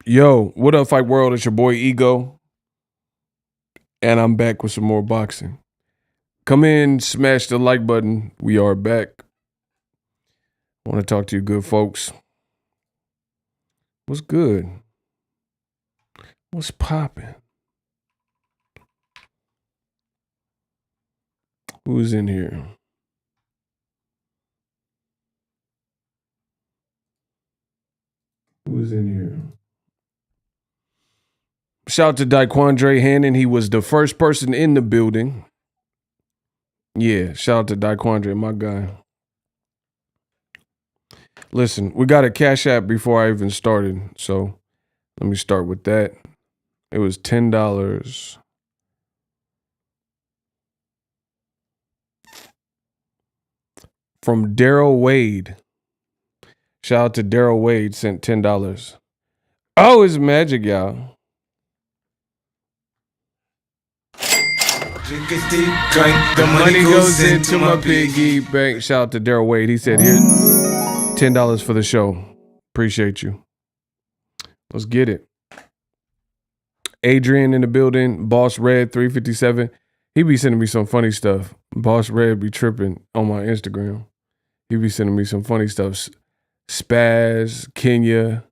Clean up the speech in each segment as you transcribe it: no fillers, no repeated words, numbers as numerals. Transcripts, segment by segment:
Yo, what up, Fight World? It's your boy Ego, and I'm back with some more boxing. Come in, smash the like button. We are back. I want to talk to you good folks. What's good? What's popping? Who's in here? Who's in here? Shout out to Daquandre Hannon. He was the first person in the building. Yeah, shout out to Daquandre, my guy. Listen, we got a Cash App before I even started, so let me start with that. It was $10. From Daryl Wade. Shout out to Daryl Wade, sent $10. Oh, it's magic, y'all. The money goes into my piggy bank. Shout out to Daryl Wade. He said, here, $10 for the show. Appreciate you. Let's get it. Adrian in the building. Boss Red 357. He be sending me some funny stuff. Boss Red be tripping on my Instagram. He be sending me some funny stuff. Spaz, Kenya,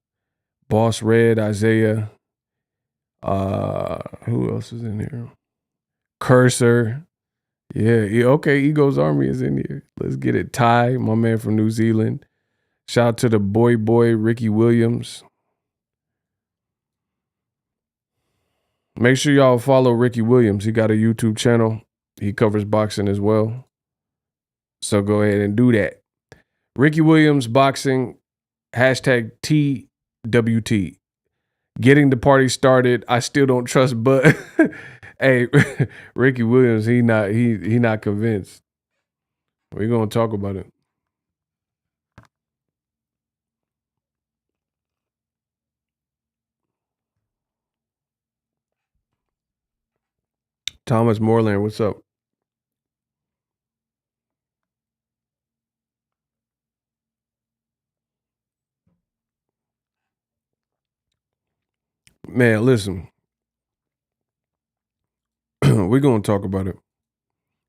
Boss Red, Isaiah. Who else is in here? Cursor. Yeah, okay, Ego's Army is in here. Let's get it. Ty, my man from New Zealand. Shout out to the boy, Ricky Williams. Make sure y'all follow Ricky Williams. He got a YouTube channel. He covers boxing as well. So go ahead and do that. Ricky Williams Boxing, hashtag TWT. Getting the party started. I still don't trust, but hey, Ricky Williams, he not convinced. We're gonna talk about it. Thomas Moreland, what's up? Man, listen. We're going to talk about it.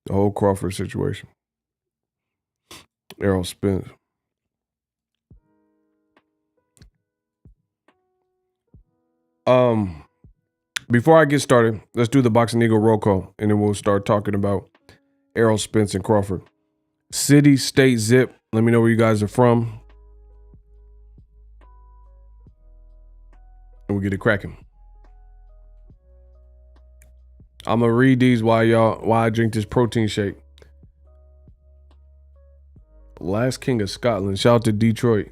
The whole Crawford situation. Errol Spence. Before I get started, let's do the Boxing Eagle roll call, and then we'll start talking about Errol Spence and Crawford. City, state, zip. Let me know where you guys are from. And we'll get it cracking. I'm gonna read these while I drink this protein shake. Last King of Scotland. Shout out to Detroit.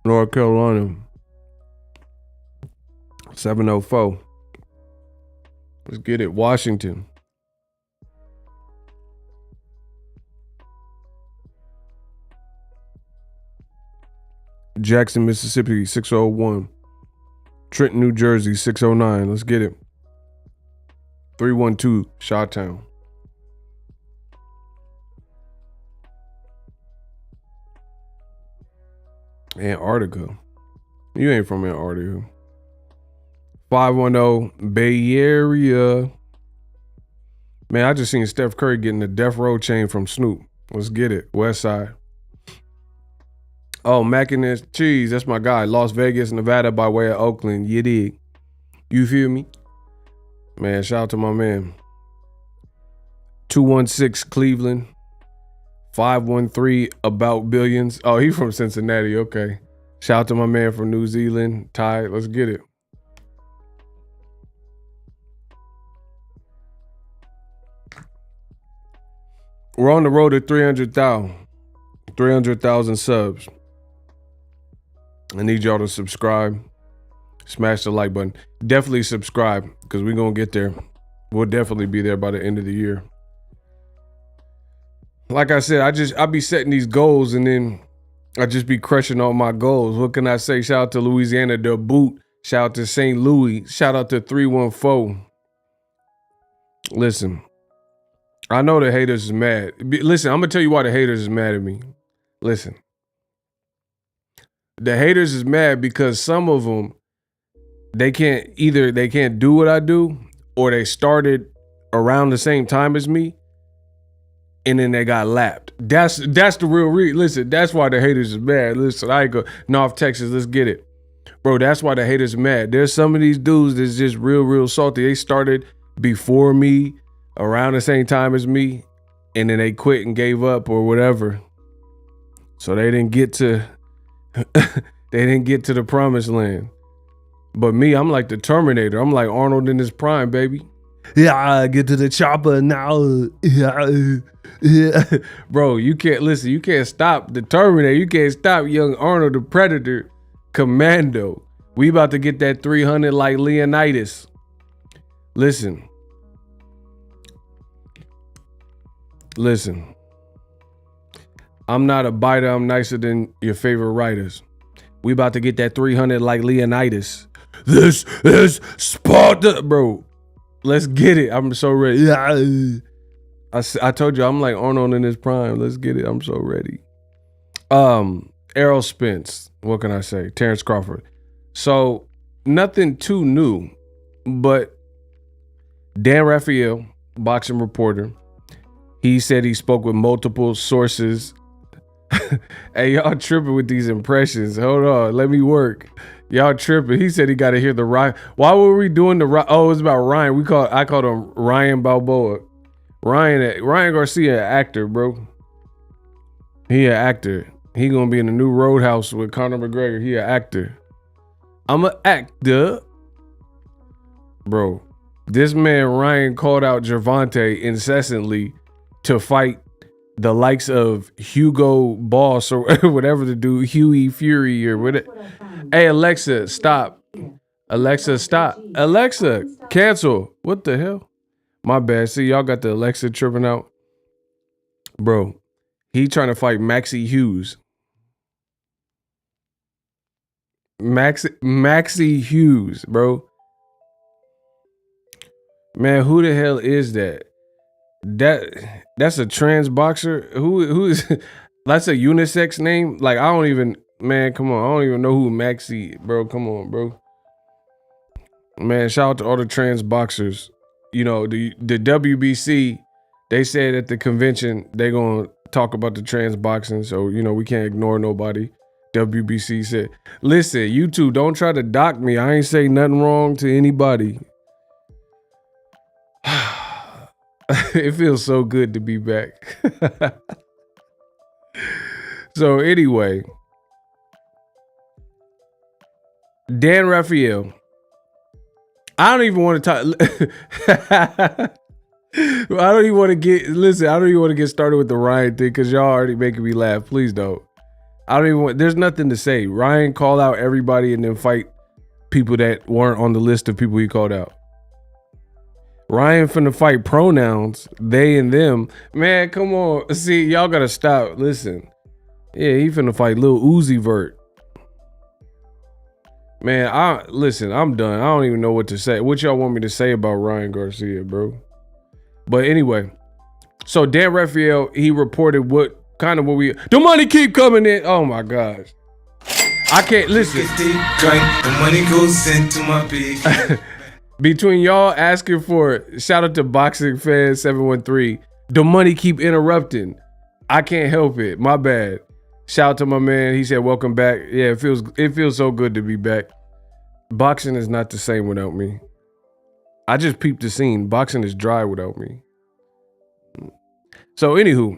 North Carolina. 704. Let's get it. Washington. Jackson, Mississippi, 601. Trenton, New Jersey, 609. Let's get it. 312, Chi-Town. Antarctica. You ain't from Antarctica. 510, Bay Area. Man, I just seen Steph Curry getting the death row chain from Snoop. Let's get it. West Side. Oh, Mac and this cheese. That's my guy. Las Vegas, Nevada by way of Oakland. You dig? You feel me? Man, shout out to my man. 216 Cleveland. 513 About Billions. Oh, he from Cincinnati. Okay. Shout out to my man from New Zealand. Ty, let's get it. We're on the road to 300,000 subs. I need y'all to subscribe. Smash the like button. Definitely subscribe because we're going to get there. We'll definitely be there by the end of the year. Like I said, I be setting these goals and then I just be crushing all my goals. What can I say? Shout out to Louisiana, the boot. Shout out to St. Louis. Shout out to 314. Listen, I know the haters is mad. Listen, I'm going to tell you why the haters is mad at me. Listen. the haters is mad because some of them, they can't do what I do, or they started around the same time as me, and then they got lapped. That's the real reason. Listen, that's why the haters is mad. Listen, I ain't go North Texas, let's get it. Bro, that's why the haters are mad. There's some of these dudes that's just real salty. They started before me, around the same time as me, and then they quit and gave up or whatever. So they didn't get to the promised land. But me, I'm like the Terminator. I'm like Arnold in his prime, baby. Yeah, get to the chopper now. Yeah. Bro, you can't stop the Terminator. You can't stop young Arnold the Predator Commando. We about to get that 300 like Leonidas. Listen. I'm not a biter. I'm nicer than your favorite writers. We about to get that 300 like Leonidas. This is Sparta, bro. Let's get it. I'm so ready. I told you I'm like Arnold in his prime. Let's get it. I'm so ready. Errol, Spence. What can I say? Terence, Crawford. So nothing too new, but Dan Raphael, boxing reporter, he said he spoke with multiple sources. Hey, y'all tripping with these impressions. Hold on, let me work. Y'all tripping. He said he got to hear the Ryan. Why were we doing the Ryan? Oh, it's about Ryan. I called him Ryan Balboa. Ryan Garcia, an actor, bro. He an actor. He gonna be in the new Roadhouse with Conor McGregor. He an actor. I'm an actor, bro. This man Ryan called out Gervonta incessantly to fight the likes of Hugo Boss or whatever the dude, Huey Fury or whatever. Hey, Alexa, stop. Alexa, stop. Alexa, cancel. What the hell? My bad. See, y'all got the Alexa tripping out. Bro, he trying to fight Maxie Hughes. Maxie Hughes, bro. Man, who the hell is that? That's a trans boxer. Who is that's a unisex name? Like I don't even, man, come on. I don't even know who Maxie, bro. Come on, bro. Man, shout out to all the trans boxers. You know, the WBC, they said at the convention they gonna talk about the trans boxing, so you know we can't ignore nobody. WBC said, listen, you two don't try to dock me. I ain't say nothing wrong to anybody. It feels so good to be back. So anyway, Dan Raphael. I don't even want to talk. I don't even want to get started with the Ryan thing because y'all already making me laugh. Please don't. There's nothing to say. Ryan called out everybody and then fight people that weren't on the list of people he called out. Ryan finna fight pronouns, they and them. Man, come on. See, y'all gotta stop. Listen. Yeah, he finna fight Lil Uzi Vert. Man, I'm done. I don't even know what to say. What y'all want me to say about Ryan Garcia, bro? But anyway, so Dan Raphael, he reported the money keep coming in. Oh my gosh. I can't listen. The money goes into my pig. Between y'all asking for it, shout out to Boxing Fan 713. The money keep interrupting. I can't help it. My bad. Shout out to my man. He said, welcome back. Yeah, it feels so good to be back. Boxing is not the same without me. I just peeped the scene. Boxing is dry without me. So anywho,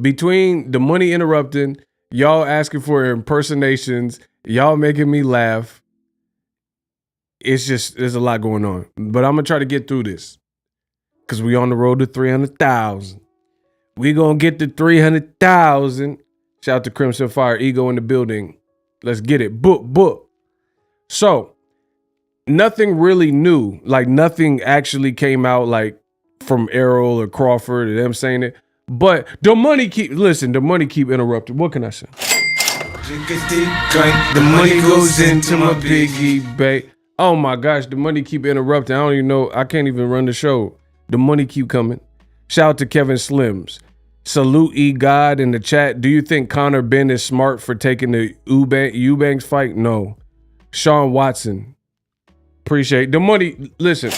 between the money interrupting, y'all asking for impersonations, y'all making me laugh. There's a lot going on. But I'm going to try to get through this. Because we on the road to 300,000. We going to get to 300,000. Shout out to Crimson Fire, Ego in the building. Let's get it. Book. So, nothing really new. Like, nothing actually came out, like, from Errol or Crawford or them saying it. But the money keep interrupting. What can I say? The money goes into my piggy bank. Oh my gosh, the money keep interrupting. I don't even know. I can't even run the show. The money keep coming. Shout out to Kevin Slims. Salute E God in the chat. Do you think Conor Benn is smart for taking the Eubanks fight? No. Sean Watson. Appreciate the money. Listen.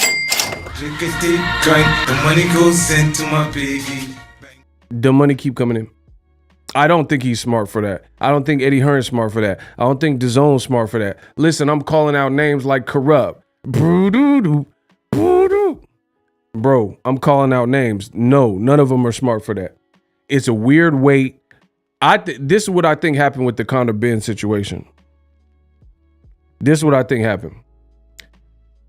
The money goes into my piggy. The money keep coming in. I don't think he's smart for that. I don't think Eddie Hearn's smart for that. I don't think DAZN's smart for that. Listen, I'm calling out names like Corrupt. Bro, I'm calling out names. No, none of them are smart for that. It's a weird weight. This is what I think happened with the Conor Benn situation. This is what I think happened.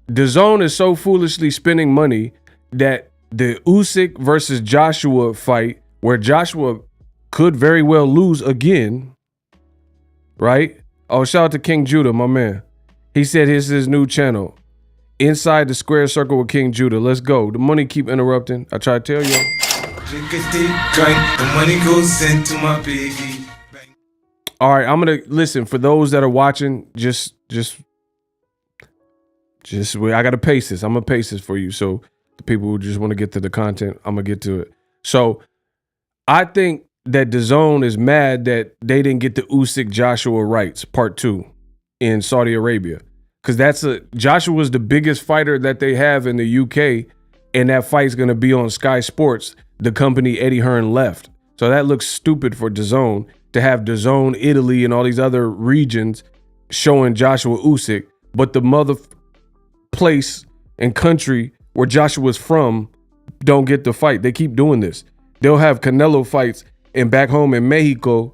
DAZN is so foolishly spending money that the Usyk versus Joshua fight, where Joshua could very well lose again, right? Oh, shout out to King Judah, my man. He said his new channel, Inside the Square Circle with King Judah. Let's go. The money keep interrupting. I try to tell you. The money goes into my piggy. All right, I'm gonna listen for those that are watching. Just I gotta pace this. I'm gonna pace this for you. So the people who just want to get to the content, I'm gonna get to it. So I think that DAZN is mad that they didn't get the Usyk Joshua rights part 2 in Saudi Arabia, because Joshua's the biggest fighter that they have in the UK, and that fight's gonna be on Sky Sports, the company Eddie Hearn left. So that looks stupid for DAZN to have DAZN Italy and all these other regions showing Joshua Usyk, but the mother place and country where Joshua's from don't get the fight. They keep doing this. They'll have Canelo fights, and back home in Mexico,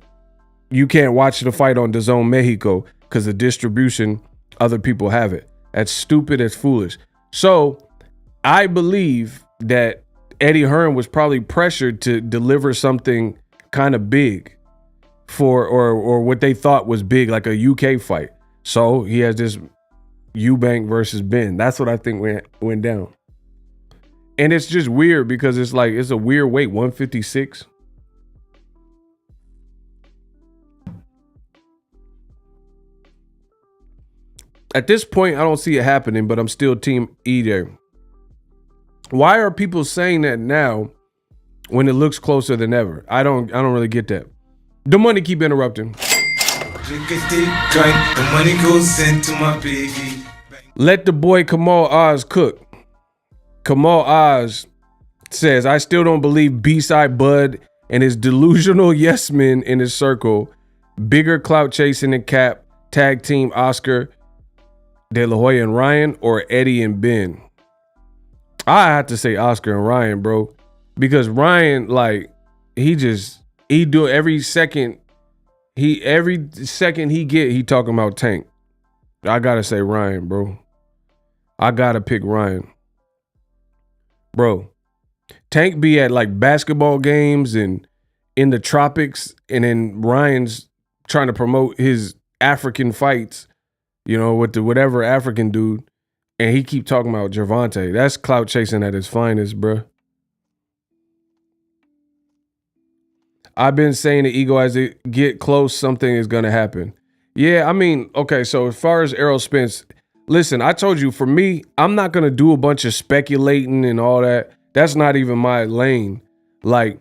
you can't watch the fight on DAZN Mexico because the distribution, other people have it. That's stupid. That's foolish. So I believe that Eddie Hearn was probably pressured to deliver something kind of big for, or what they thought was big, like a UK fight. So he has this Eubank versus Benn. That's what I think went down. And it's just weird because it's like, it's a weird weight, 156. At this point, I don't see it happening, but I'm still team E there. Why are people saying that now when it looks closer than ever? I don't really get that. The money keep interrupting. The money goes into my piggy. Let the boy Kamal Oz cook. Kamal Oz says, I still don't believe B-side Bud and his delusional yes men in his circle. Bigger clout chasing than Cap, tag team Oscar, De La Hoya and Ryan, or Eddie and Benn. I have to say Oscar and Ryan, bro, because Ryan, like, he do every second he get, he talking about Tank. I gotta say Ryan, bro. I gotta pick Ryan. Bro, Tank be at like basketball games and in the tropics, and then Ryan's trying to promote his African fights, you know, with the whatever African dude, and he keep talking about Gervonta. That's clout chasing at its finest, bro. I've been saying the ego, as it get close, something is gonna happen. Yeah, I mean, okay, so as far as Errol Spence, listen, I told you, for me, I'm not going to do a bunch of speculating and all that. That's not even my lane. Like,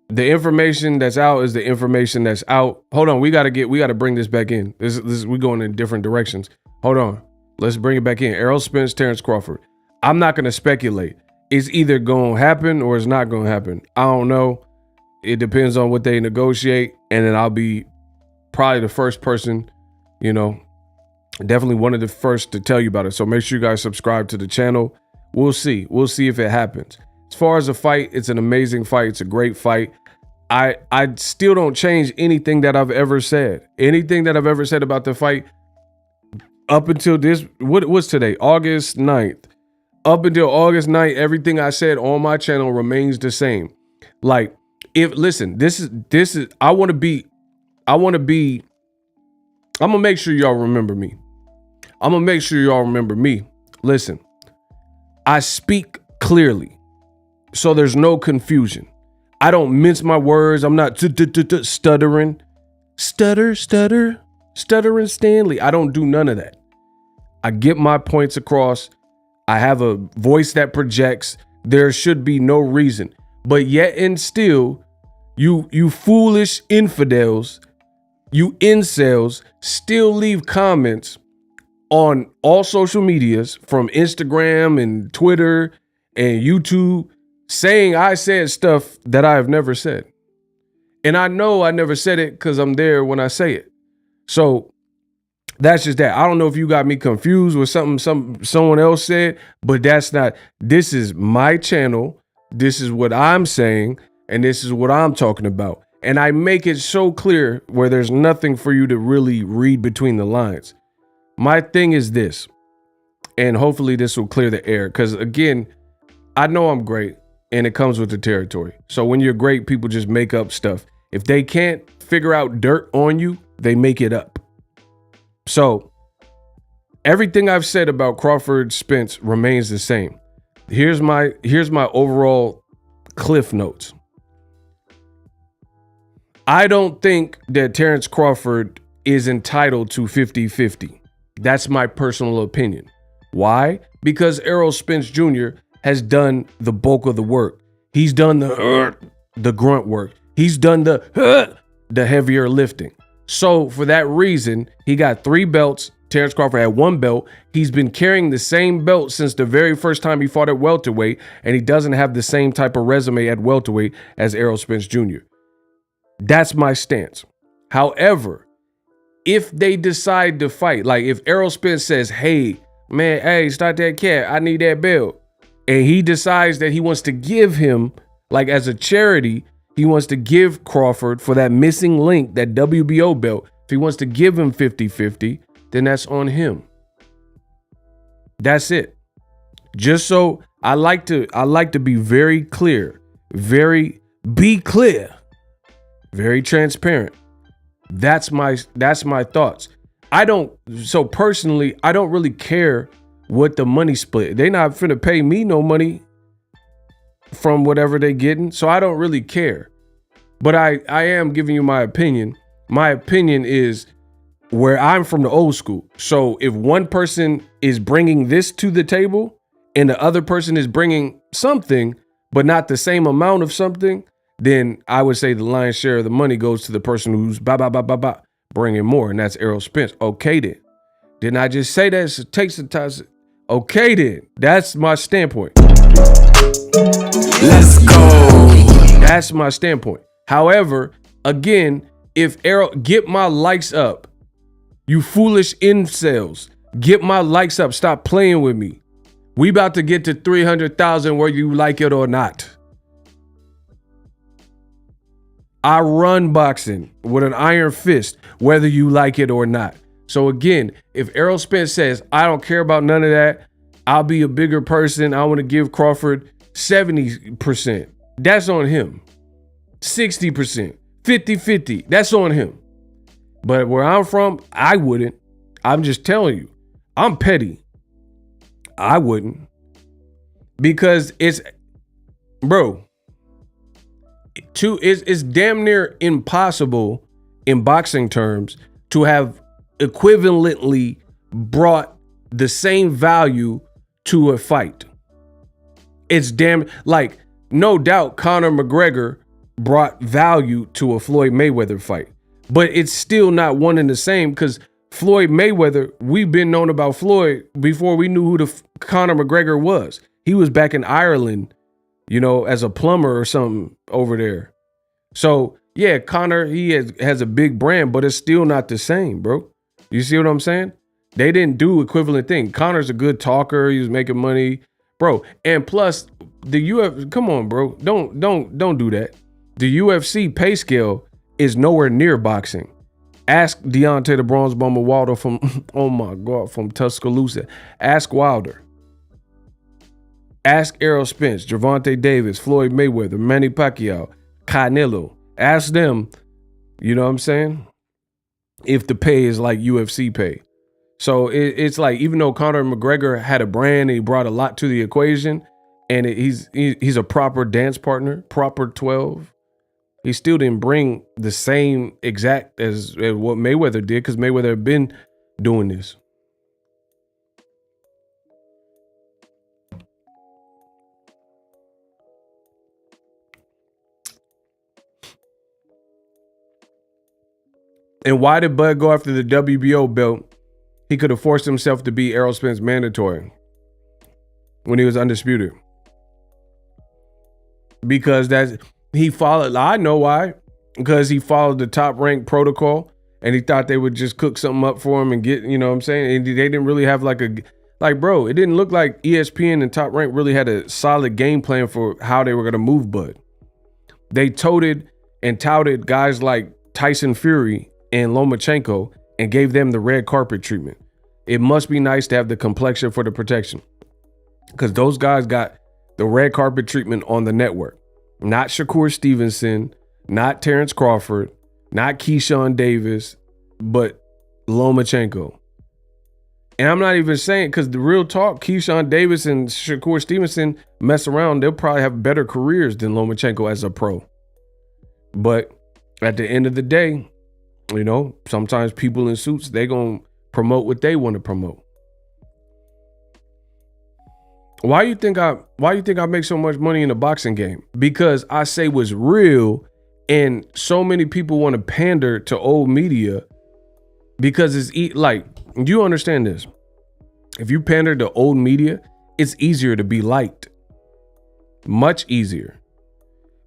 the information that's out is the information that's out. Hold on, we got to bring this back in. We going in different directions. Hold on. Let's bring it back in. Errol Spence, Terence Crawford. I'm not going to speculate. It's either going to happen or it's not going to happen. I don't know. It depends on what they negotiate, and then I'll be probably the first person, you know, definitely one of the first to tell you about it. So make sure you guys subscribe to the channel. We'll see. We'll see if it happens. As far as the fight, it's an amazing fight. It's a great fight. I still don't change anything that I've ever said. Anything that I've ever said about the fight up until this, what's today? August 9th. Up until August 9th, everything I said on my channel remains the same. Like, listen, this is, I'm gonna make sure y'all remember me. Listen, I speak clearly, so there's no confusion. I don't mince my words. I'm not stuttering. Stuttering Stanley. I don't do none of that. I get my points across. I have a voice that projects. There should be no reason. But yet and still, you foolish infidels, you incels, still leave comments on all social medias, from Instagram and Twitter and YouTube, saying I said stuff that I have never said. And I know I never said it because I'm there when I say it. So that's just that. I don't know if you got me confused with something someone else said, but that's not. This is my channel. This is what I'm saying, and this is what I'm talking about. And I make it so clear where there's nothing for you to really read between the lines. My thing is this, and hopefully this will clear the air, because again, I know I'm great, and it comes with the territory. So when you're great, people just make up stuff. If they can't figure out dirt on you, they make it up. So everything I've said about Crawford Spence remains the same. Here's my overall cliff notes. I don't think that Terence Crawford is entitled to 50-50. That's my personal opinion. Why? Because Errol Spence Jr. has done the bulk of the work. He's done the grunt work. He's done the heavier lifting. So for that reason, he got 3 belts. Terence Crawford had 1 belt. He's been carrying the same belt since the very first time he fought at welterweight, and he doesn't have the same type of resume at welterweight as Errol Spence Jr. That's my stance. However, if they decide to fight, like if Errol Spence says, hey, man, hey, start that cat, I need that belt, and he decides that he wants to give him, like as a charity, he wants to give Crawford for that missing link, that WBO belt, if he wants to give him 50-50, then that's on him. That's it. Just so I like to be very clear, very transparent. That's my thoughts. So personally, I don't really care what the money split. They not finna pay me no money from whatever they getting, so I don't really care. But I am giving you my opinion. My opinion is where I'm from, the old school. So if one person is bringing this to the table and the other person is bringing something, but not the same amount of something, then I would say the lion's share of the money goes to the person who's bringing more, and that's Errol Spence. Okay then. Didn't I just say that? So take some time. Okay then. That's my standpoint. Let's go. That's my standpoint. However, again, if Errol, get my likes up. You foolish incels, get my likes up. Stop playing with me. We about to get to 300,000 whether you like it or not. I run boxing with an iron fist, whether you like it or not. So again, if Errol Spence says, I don't care about none of that, I'll be a bigger person, I want to give Crawford 70%, that's on him. 60%, 50-50, that's on him. But where I'm from, I wouldn't. I'm just telling you, I'm petty. I wouldn't. Because it's damn near impossible in boxing terms to have equivalently brought the same value to a fight. It's like, no doubt Conor McGregor brought value to a Floyd Mayweather fight, but it's still not one and the same, because Floyd Mayweather, we've been known about Floyd before we knew who the Conor McGregor was. He was back in Ireland, as a plumber or something over there. So yeah, Conor, he has a big brand, but it's still not the same, bro. You see what I'm saying? They didn't do equivalent thing. Conor's a good talker. He was making money, bro. And plus the UFC, come on, bro. Don't do that. The UFC pay scale is nowhere near boxing. Ask Deontay the Bronze Bomber Wilder from, oh my God, from Tuscaloosa. Ask Wilder. Ask Errol Spence, Gervonta Davis, Floyd Mayweather, Manny Pacquiao, Canelo. Ask them, you know what I'm saying? If the pay is like UFC pay. So it's like, even though Conor McGregor had a brand and he brought a lot to the equation, and he's a proper dance partner, proper 12, he still didn't bring the same exact as what Mayweather did, because Mayweather had been doing this. And why did Bud go after the WBO belt? He could have forced himself to be Errol Spence mandatory when he was undisputed. Because he followed, I know why. Because he followed the Top Rank protocol and he thought they would just cook something up for him and get, you know what I'm saying? And they didn't really have bro, it didn't look like ESPN and Top Rank really had a solid game plan for how they were going to move Bud. They toted and touted guys like Tyson Fury and Lomachenko and gave them the red carpet treatment. It must be nice to have the complexion for the protection, because those guys got the red carpet treatment on the network. Not Shakur Stevenson, not Terence Crawford, not Keyshawn Davis, but Lomachenko. And I'm not even saying, because the real talk, Keyshawn Davis and Shakur Stevenson mess around, they'll probably have better careers than Lomachenko as a pro. But at the end of the day, you know, sometimes people in suits, they gonna promote what they want to promote. Why you think I make so much money in the boxing game? Because I say what's real, and so many people want to pander to old media because it's you understand this. If you pander to old media, it's easier to be liked. Much easier.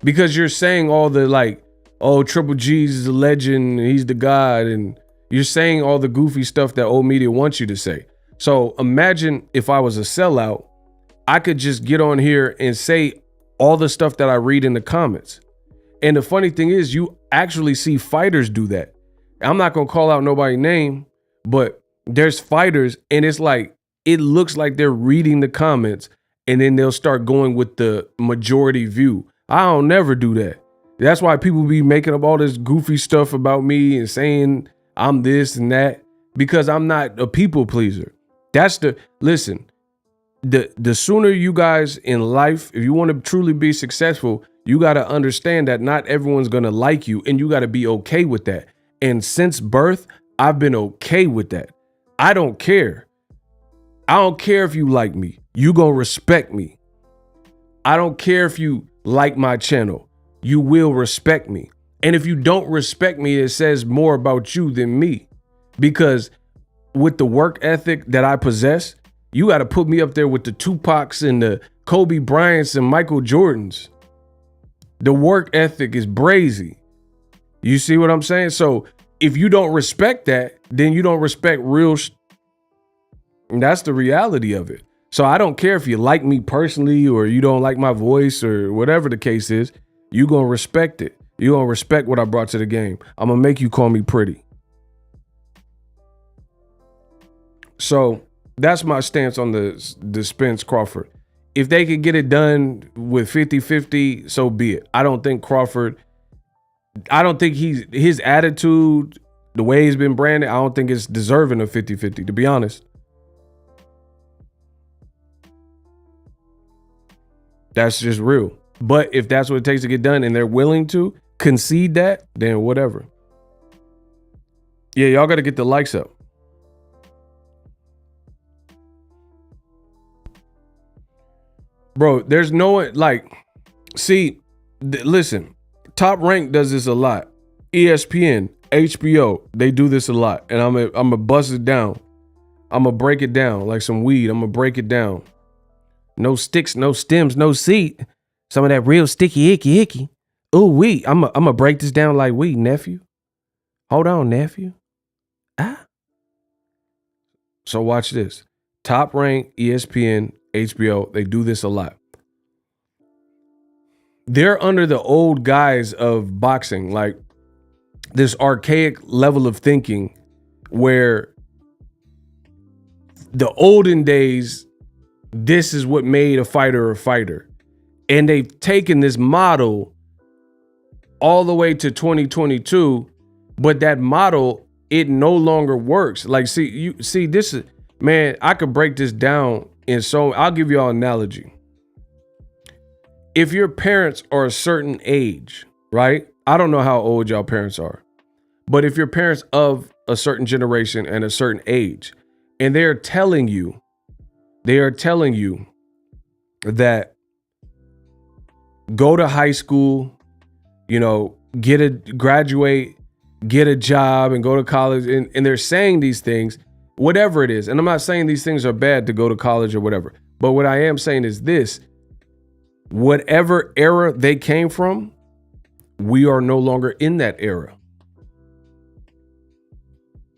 Because you're saying all the oh, Triple G's is a legend, he's the god, and you're saying all the goofy stuff that old media wants you to say. So imagine if I was a sellout, I could just get on here and say all the stuff that I read in the comments. And the funny thing is, you actually see fighters do that. I'm not going to call out nobody's name, but there's fighters, and it's like, it looks like they're reading the comments, and then they'll start going with the majority view. I don't never do that. That's why people be making up all this goofy stuff about me and saying I'm this and that, because I'm not a people pleaser. Listen, the sooner you guys in life, if you want to truly be successful, you got to understand that not everyone's going to like you, and you got to be okay with that. And since birth, I've been okay with that. I don't care. I don't care if you like me. You gonna respect me. I don't care if you like my channel. You will respect me. And if you don't respect me, it says more about you than me. Because with the work ethic that I possess, you got to put me up there with the Tupacs and the Kobe Bryants and Michael Jordans. The work ethic is brazy. You see what I'm saying? So if you don't respect that, then you don't respect real. And that's the reality of it. So I don't care if you like me personally or you don't like my voice or whatever the case is. You gonna respect it. You gonna respect what I brought to the game. I'm gonna make you call me pretty. So that's my stance on the Spence Crawford. If they could get it done with 50-50, so be it. I don't think his attitude, the way he's been branded, I don't think it's deserving of 50-50, to be honest. That's just real. But if that's what it takes to get done and they're willing to concede that, then whatever. Yeah, y'all got to get the likes up. Bro, there's no listen, Top Rank does this a lot. ESPN, HBO, they do this a lot. And I'm gonna bust it down. I'm gonna break it down like some weed. I'm gonna break it down. No sticks, no stems, no seed. Some of that real sticky, icky. Ooh, wee. I'm gonna break this down like weed, nephew. Hold on, nephew. So watch this. Top Rank, ESPN, HBO, they do this a lot. They're under the old guise of boxing, like this archaic level of thinking where the olden days, this is what made a fighter a fighter. And they've taken this model all the way to 2022, but that model, it no longer works. Like, this is, man, I could break this down I'll give y'all an analogy. If your parents are a certain age, right? I don't know how old y'all parents are, but if your parents of a certain generation and a certain age, and they are telling you that go to high school, graduate, get a job and go to college. And they're saying these things, whatever it is. And I'm not saying these things are bad to go to college or whatever. But what I am saying is this: whatever era they came from, we are no longer in that era.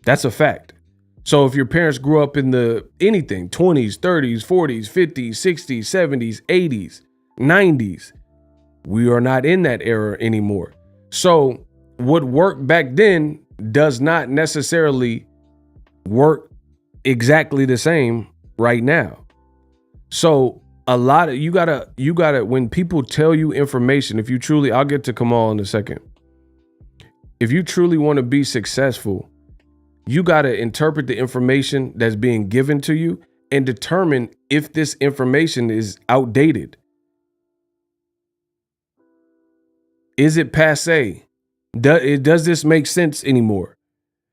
That's a fact. So if your parents grew up in the anything, 20s, 30s, 40s, 50s, 60s, 70s, 80s, 90s, we are not in that era anymore. So what worked back then does not necessarily work exactly the same right now. So a lot of you gotta when people tell you information, if you truly, I'll get to Kamal in a second. If you truly want to be successful, you got to interpret the information that's being given to you and determine if this information is outdated. Is it passé? Does this make sense anymore?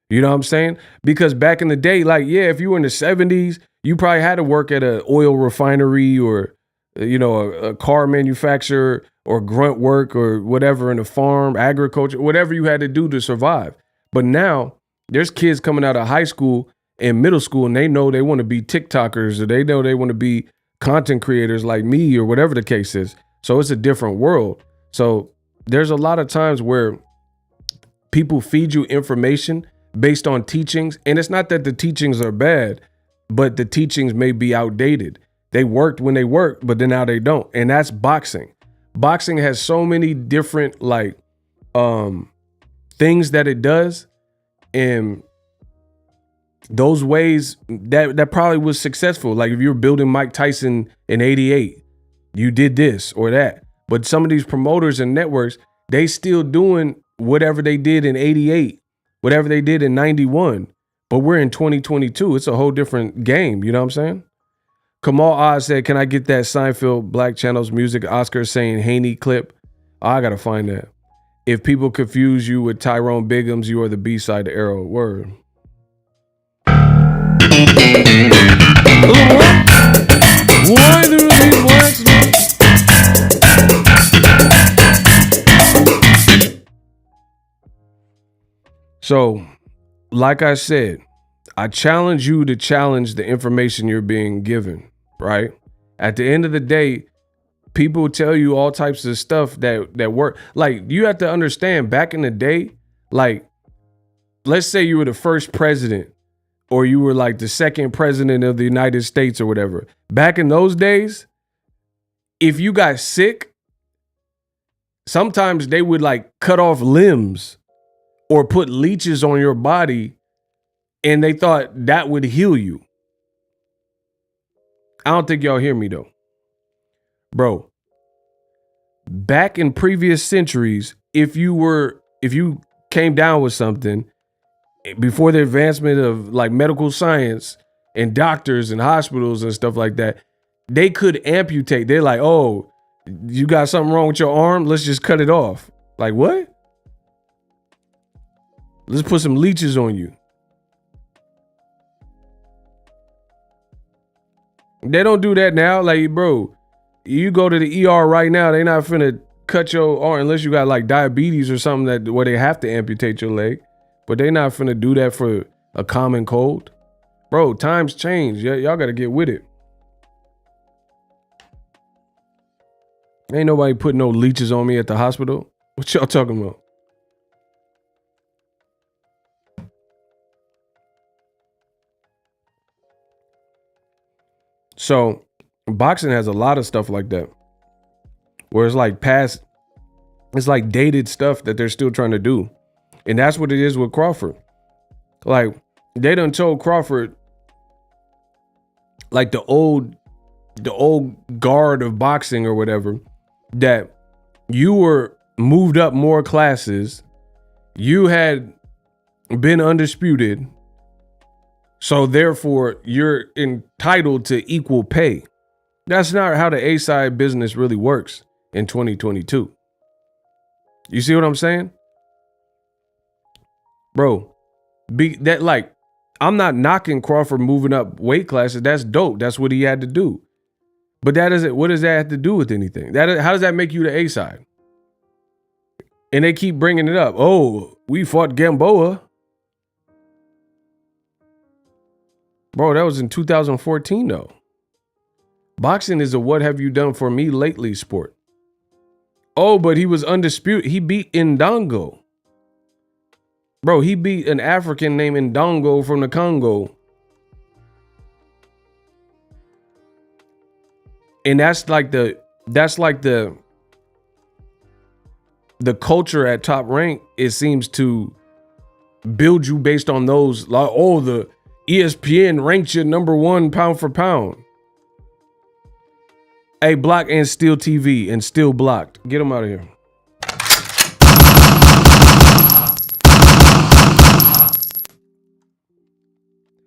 You know what I'm saying? Because back in the day, like, yeah, if you were in the 70s, you probably had to work at an oil refinery or, you know, a car manufacturer or grunt work or whatever in a farm, agriculture, whatever you had to do to survive. But now, there's kids coming out of high school and middle school, and they know they want to be TikTokers, or they know they want to be content creators like me, or whatever the case is. So it's a different world. So there's a lot of times where people feed you information based on teachings. And it's not that the teachings are bad, but the teachings may be outdated. They worked when they worked, but then now they don't. And that's boxing. Boxing has so many different things that it does. And those ways that probably was successful. Like if you were building Mike Tyson in 88, you did this or that. But some of these promoters and networks, they still doing whatever they did in 88, whatever they did in 91. But we're in 2022. It's a whole different game. You know what I'm saying? Kamal Oz said, can I get that Seinfeld Black Channels music Oscar saying Haney clip? Oh, I got to find that. If people confuse you with Tyrone Biggums, you are the B-side to Errol. Word. Why do these blacks do? So, like I said, I challenge you to challenge the information you're being given, right? At the end of the day, people tell you all types of stuff that work. Like, you have to understand, back in the day, like, let's say you were the first president or you were like the second president of the United States or whatever. Back in those days, if you got sick, sometimes they would like cut off limbs or put leeches on your body, and they thought that would heal you. I don't think y'all hear me though. Bro, back in previous centuries, if you came down with something before the advancement of like medical science and doctors and hospitals and stuff like that, they could amputate. They're like, oh, you got something wrong with your arm? Let's just cut it off. Like, what? Let's put some leeches on you. They don't do that now. Like, bro, you go to the ER right now, they not finna cut your arm unless you got like diabetes or something where they have to amputate your leg. But they not finna do that for a common cold. Bro, times change. Y'all gotta get with it. Ain't nobody putting no leeches on me at the hospital. What y'all talking about? So boxing has a lot of stuff like that, where it's like past, it's like dated stuff that they're still trying to do. And that's what it is with Crawford. Like, they done told Crawford, like the old guard of boxing or whatever, that you were moved up more classes, you had been undisputed, so therefore you're entitled to equal pay. That's not how the A-side business really works in 2022. You see what I'm saying? Bro, I'm not knocking Crawford moving up weight classes. That's dope. That's what he had to do. But what does that have to do with anything? How does that make you the A-side? And they keep bringing it up. Oh, we fought Gamboa. Bro, that was in 2014 though. Boxing is a what have you done for me lately sport. Oh, but he was undisputed. He beat Ndongo. Bro, he beat an African named Ndongo from the Congo. And that's like the culture at Top Rank. It seems to build you based on those, like, oh, the ESPN ranked you #1 pound for pound. Hey, block and steal TV and still blocked. Get him out of here.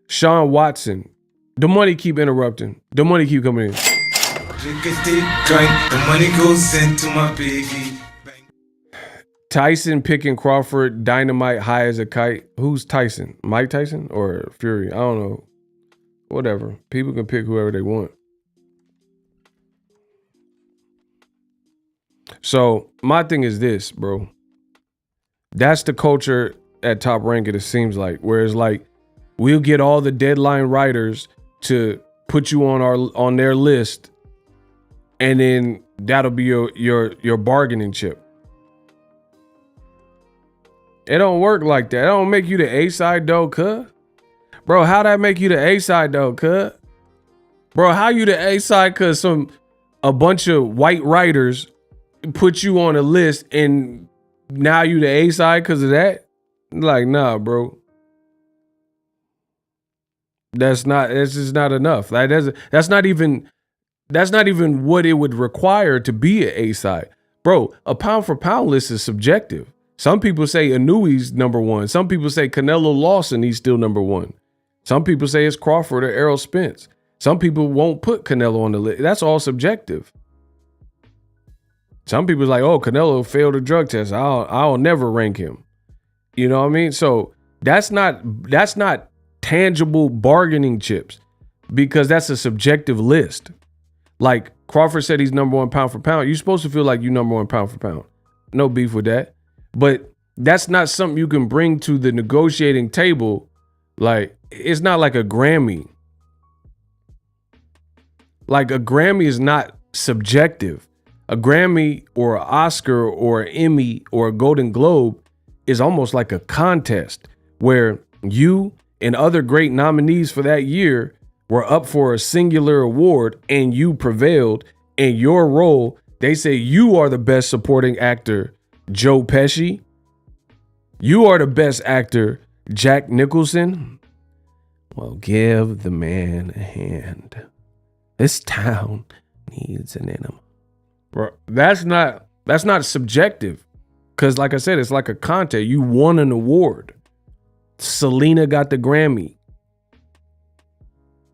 Sean Watson. The money keep interrupting. The money keep coming in. The money goes into my piggy. Tyson picking Crawford, dynamite high as a kite. Who's Tyson? Mike Tyson or Fury? I don't know. Whatever. People can pick whoever they want. So my thing is this, bro. That's the culture at Top Rank, it seems like. Where it's like, we'll get all the deadline writers to put you on their list, and then that'll be your bargaining chip. It don't work like that. It don't make you the A side though, cuh. Bro, how that make you the A side though, cuh? Bro, how you the A side cause a bunch of white writers put you on a list and now you the A side because of that? Like, nah, bro. That's just not enough. Like, that's not even what it would require to be an A side. Bro, a pound for pound list is subjective. Some people say Inui's #1. Some people say Canelo Lawson, he's still #1. Some people say it's Crawford or Errol Spence. Some people won't put Canelo on the list. That's all subjective. Some people's like, oh, Canelo failed a drug test. I'll never rank him. You know what I mean? So that's not tangible bargaining chips, because that's a subjective list. Like Crawford said he's #1 pound for pound. You're supposed to feel like you're #1 pound for pound. No beef with that. But that's not something you can bring to the negotiating table. Like, it's not like a Grammy. Like, a Grammy is not subjective. A Grammy or an Oscar or an Emmy or a Golden Globe is almost like a contest where you and other great nominees for that year were up for a singular award and you prevailed in your role. They say you are the best supporting actor, Joe Pesci. You are the best actor, Jack Nicholson. Well, give the man a hand. This town needs an enema. Bro, that's not subjective. Because like I said, it's like a contest. You won an award. Selena got the Grammy.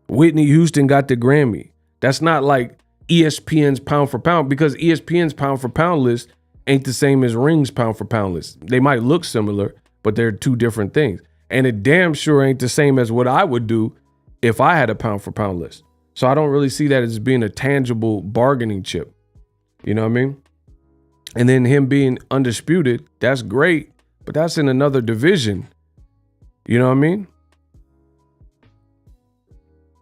Whitney Houston got the Grammy. That's not like ESPN's pound for pound, because ESPN's pound for pound list ain't the same as Ring's pound for pound list. They might look similar, but they're two different things. And it damn sure ain't the same as what I would do if I had a pound for pound list. So I don't really see that as being a tangible bargaining chip. You know what I mean? And then him being undisputed, that's great, but that's in another division. You know what I mean?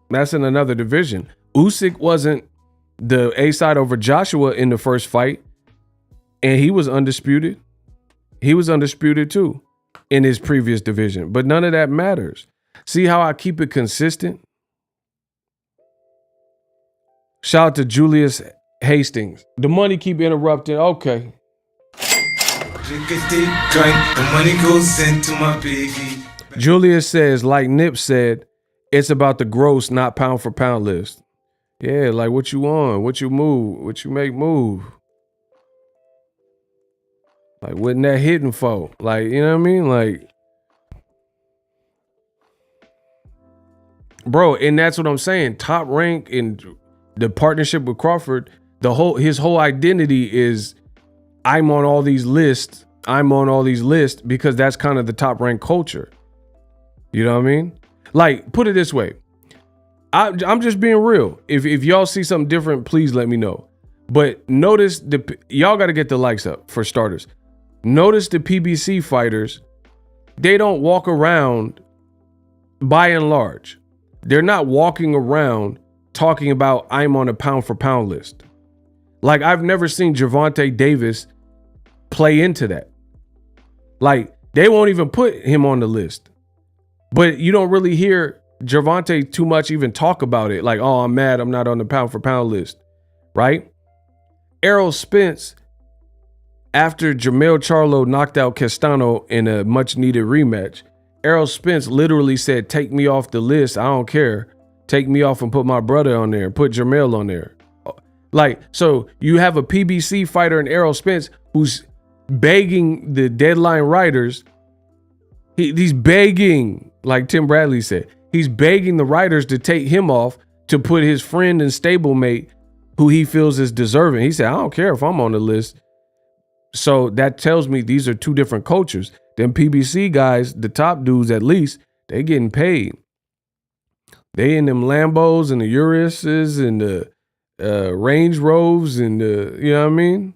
That's in another division. Usyk wasn't the A side over Joshua in the first fight, and he was undisputed. He was undisputed too in his previous division, but none of that matters. See how I keep it consistent? Shout out to Julius Hastings. The money keep interrupting. Okay. The money goes into my piggy. Julius says, like Nip said, it's about the gross, not pound for pound list. Yeah, like what you on, what you move, what you make move. Like, wasn't that hitting for? Like, you know what I mean? Like, bro, and that's what I'm saying. Top Rank and the partnership with Crawford, his whole identity is I'm on all these lists. I'm on all these lists because that's kind of the Top Rank culture. You know what I mean? Like, put it this way. I'm just being real. If y'all see something different, please let me know. But notice y'all got to get the likes up for starters. Notice the PBC fighters, they don't walk around, by and large, they're not walking around talking about I'm on a pound for pound list. Like, I've never seen Gervonta Davis play into that. Like, they won't even put him on the list. But you don't really hear Gervonta too much even talk about it. Like, oh, I'm mad I'm not on the pound for pound list, right? Errol Spence, after Jermell Charlo knocked out Castano in a much needed rematch, Errol Spence literally said, take me off the list. I don't care. Take me off and put my brother on there. Put Jermell on there. Like, so you have a PBC fighter in Errol Spence who's begging the deadline writers. He's begging, like Tim Bradley said, he's begging the writers to take him off to put his friend and stablemate who he feels is deserving. He said, I don't care if I'm on the list. So that tells me these are two different cultures. Them PBC guys, the top dudes at least, they getting paid. They in them Lambos and the Urises and the Range Rovers and the, you know what I mean?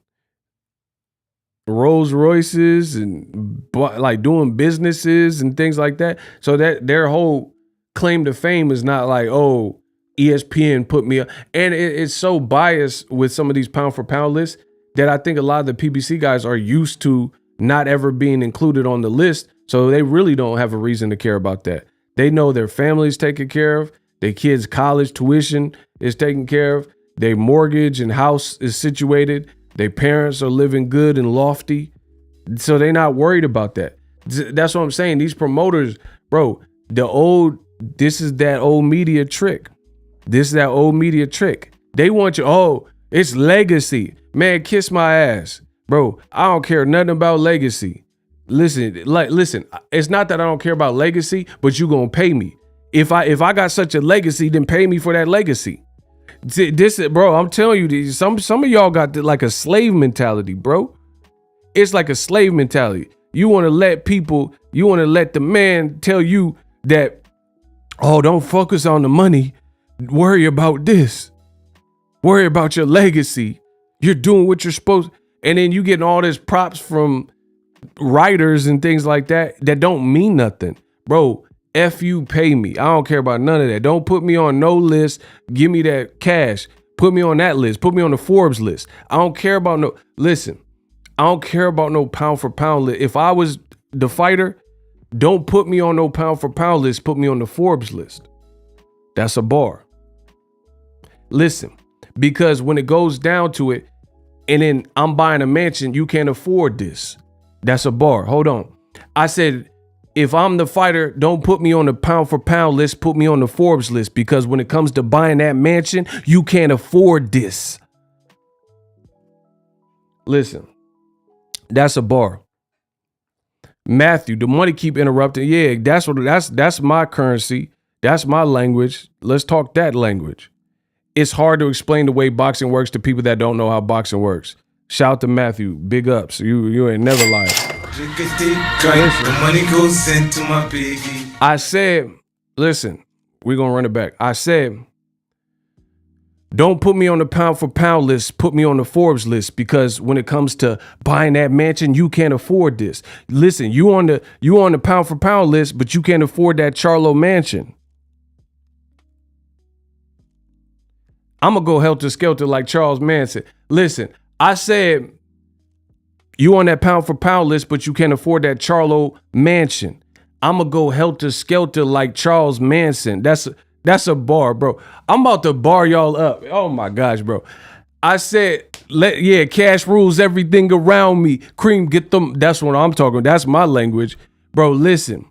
Rolls Royces and like doing businesses and things like that. So that their whole claim to fame is not like, oh, ESPN put me up. And it's so biased with some of these pound for pound lists that I think a lot of the PBC guys are used to not ever being included on the list. So they really don't have a reason to care about that. They know their family's taken care of. Their kids' college tuition is taken care of. Their mortgage and house is situated. Their parents are living good and lofty. So they're not worried about that. That's what I'm saying. These promoters, bro, this is that old media trick. This is that old media trick. They want you, oh, it's legacy. Man, kiss my ass. Bro, I don't care nothing about legacy. Listen, it's not that I don't care about legacy, but you gonna pay me. If I got such a legacy, then pay me for that legacy. This, bro, I'm telling you, some of y'all got like a slave mentality, bro. It's like a slave mentality. You want to let the man tell you that, oh, don't focus on the money. Worry about this. Worry about your legacy. You're doing what you're supposed. And then you getting all this props from writers and things like that don't mean nothing. Bro, F you, pay me. I don't care about none of that. Don't put me on no list. Give me that cash. Put me on that list. Put me on the Forbes list. I don't care about no, listen, I don't care about no pound for pound list. If I was the fighter, don't put me on no pound for pound list. Put me on the Forbes list. That's a bar. Listen, because when it goes down to it, and then I'm buying a mansion, you can't afford this. That's a bar. Hold on. I said, if I'm the fighter, don't put me on the pound for pound list, put me on the Forbes list, because when it comes to buying that mansion, you can't afford this. Listen, that's a bar. Matthew, the money keep interrupting. Yeah, that's my currency. That's my language. Let's talk that language. It's hard to explain the way boxing works to people that don't know how boxing works. Shout to Matthew. Big ups. You ain't never lied. The money goes into my baby. I said, listen, we're going to run it back. I said, don't put me on the pound for pound list. Put me on the Forbes list, because when it comes to buying that mansion, you can't afford this. Listen, you on the pound for pound list, but you can't afford that Charlo mansion. I'm going to go helter-skelter like Charles Manson. Listen, I said, you on that pound for pound list, but you can't afford that Charlo mansion. I'm going to go helter-skelter like Charles Manson. That's a bar, bro. I'm about to bar y'all up. Oh, my gosh, bro. I said, cash rules everything around me. Cream, get them. That's what I'm talking. That's my language. Bro, listen.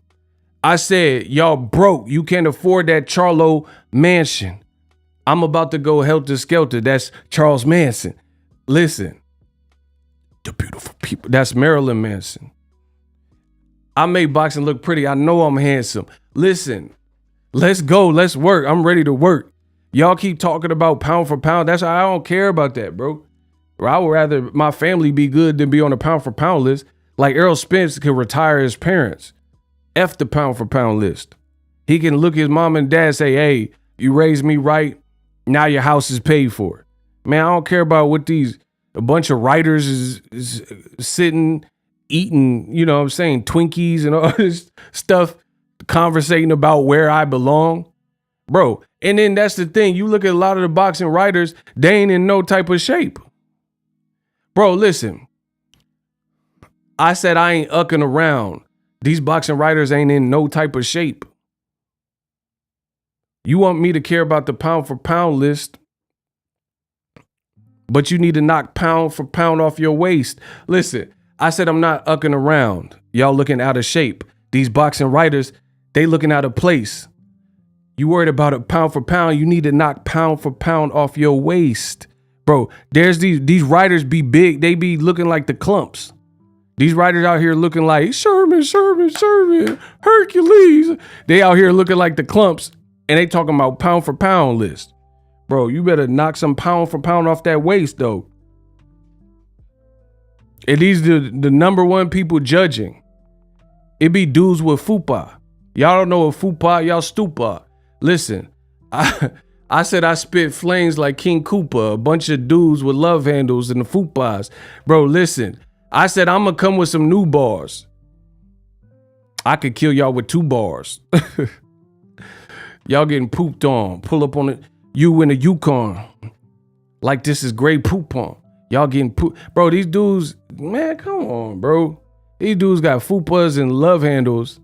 I said, y'all broke. You can't afford that Charlo mansion. I'm about to go helter-skelter. That's Charles Manson. Listen, the beautiful people. That's Marilyn Manson. I made boxing look pretty. I know I'm handsome. Listen, let's go. Let's work. I'm ready to work. Y'all keep talking about pound for pound. That's how I don't care about that, bro. I would rather my family be good than be on a pound for pound list. Like Errol Spence could retire his parents. F the pound for pound list. He can look his mom and dad and say, hey, you raised me right. Now your house is paid for. Man, I don't care about what a bunch of writers is sitting eating, you know what I'm saying, Twinkies and all this stuff, conversating about where I belong. Bro, and then that's the thing. You look at a lot of the boxing writers, they ain't in no type of shape. Bro, listen. I said I ain't ucking around. These boxing writers ain't in no type of shape. You want me to care about the pound for pound list, but you need to knock pound for pound off your waist. Listen, I said I'm not ucking around. Y'all looking out of shape. These boxing writers, they looking out of place. You worried about a pound for pound, you need to knock pound for pound off your waist. Bro, there's these writers be big, they be looking like the clumps. These writers out here looking like Sherman, Hercules. They out here looking like the clumps, and they talking about pound for pound list. Bro, you better knock some pound for pound off that waist, though. And these the number one people judging. It be dudes with fupa. Y'all don't know what fupa, y'all stupa. Listen, I said I spit flames like King Koopa, a bunch of dudes with love handles and the fupas. Bro, listen. I said, I'm going to come with some new bars. I could kill y'all with 2 bars. Y'all getting pooped on. Pull up on it. You in a Yukon. Like this is gray poop on. Y'all getting poop. Bro, these dudes, man, come on, bro. These dudes got fupas and love handles.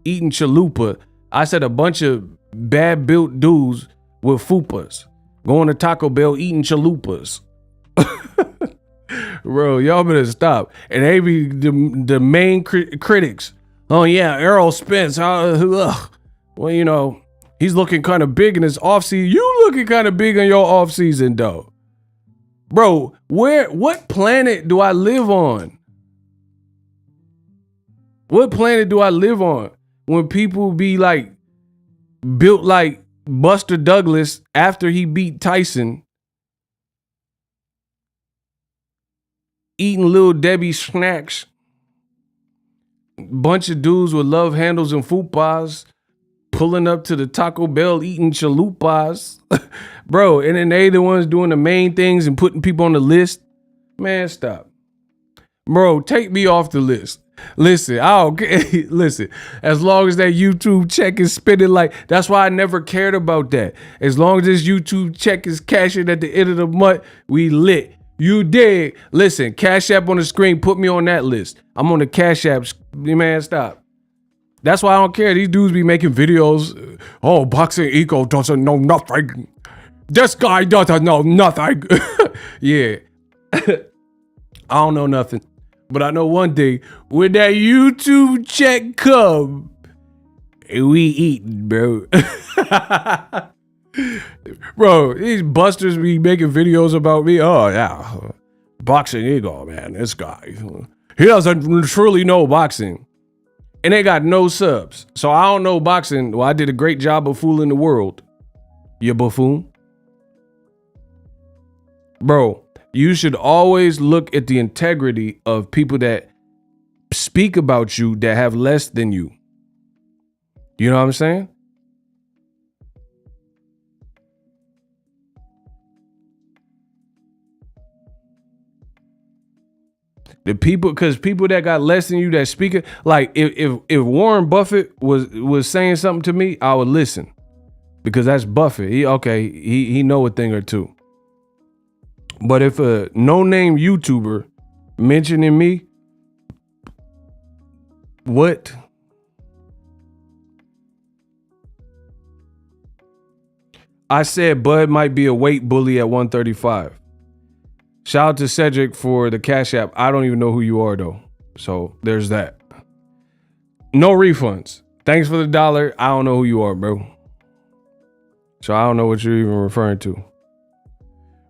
Eating chalupa. I said a bunch of bad built dudes with fupas. Going to Taco Bell eating chalupas. Bro, y'all better stop. And they be the main critics. Oh yeah, Errol Spence. Well, you know, he's looking kind of big in his offseason. You looking kind of big in your offseason, though. Bro, what planet do I live on? What planet do I live on when people be like built like Buster Douglas after he beat Tyson? Eating Little Debbie snacks. Bunch of dudes with love handles and fupas pulling up to the Taco Bell eating chalupas. Bro, and then they the ones doing the main things and putting people on the list. Man, stop. Bro, take me off the list. Listen, I don't care. Listen, as long as that YouTube check is spinning like, that's why I never cared about that. As long as this YouTube check is cashing at the end of the month, we lit. You dig? Listen, Cash App on the screen, put me on that list. I'm on the Cash App. Man, stop. That's why I don't care. These dudes be making videos. Oh, Boxing Ego doesn't know nothing. This guy doesn't know nothing. Yeah. I don't know nothing. But I know one thing. When that YouTube check come, we eating, bro. Bro, these busters be making videos about me. Oh, yeah. Boxing Ego, man. This guy. He doesn't truly know boxing. And they got no subs. So I don't know boxing. Well, I did a great job of fooling the world. You buffoon. Bro, you should always look at the integrity of people that speak about you that have less than you. You know what I'm saying? The people, because people that got less than you that speak it, like if Warren Buffett was saying something to me, I would listen, because that's Buffett. He know a thing or two. But if a no-name YouTuber mentioning me, what? I said Bud might be a weight bully at 135. Shout out to Cedric for the Cash App. I don't even know who you are, though. So there's that. No refunds. Thanks for the $1. I don't know who you are, bro. So I don't know what you're even referring to.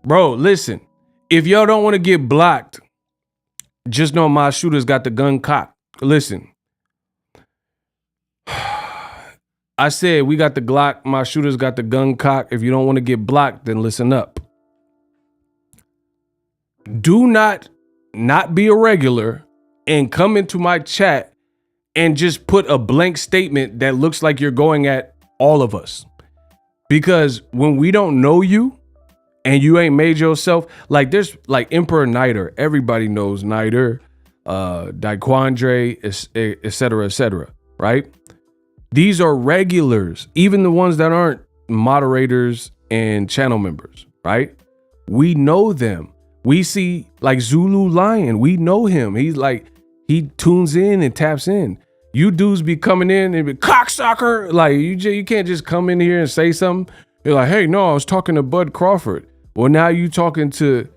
Bro, listen. If y'all don't want to get blocked, just know my shooter's got the gun cocked. Listen. I said we got the Glock. My shooter's got the gun cocked. If you don't want to get blocked, then listen up. Do not be a regular and come into my chat and just put a blank statement that looks like you're going at all of us. Because when we don't know you and you ain't made yourself, like there's like Emperor Niter. Everybody knows Niter. Daquandre, et cetera, right? These are regulars, even the ones that aren't moderators and channel members, right? We know them. We see like Zulu Lion. We know him. He's like, he tunes in and taps in. You dudes be coming in and be cocksucker. Like you can't just come in here and say something. You're like, hey, no, I was talking to Bud Crawford. Well, now you talking to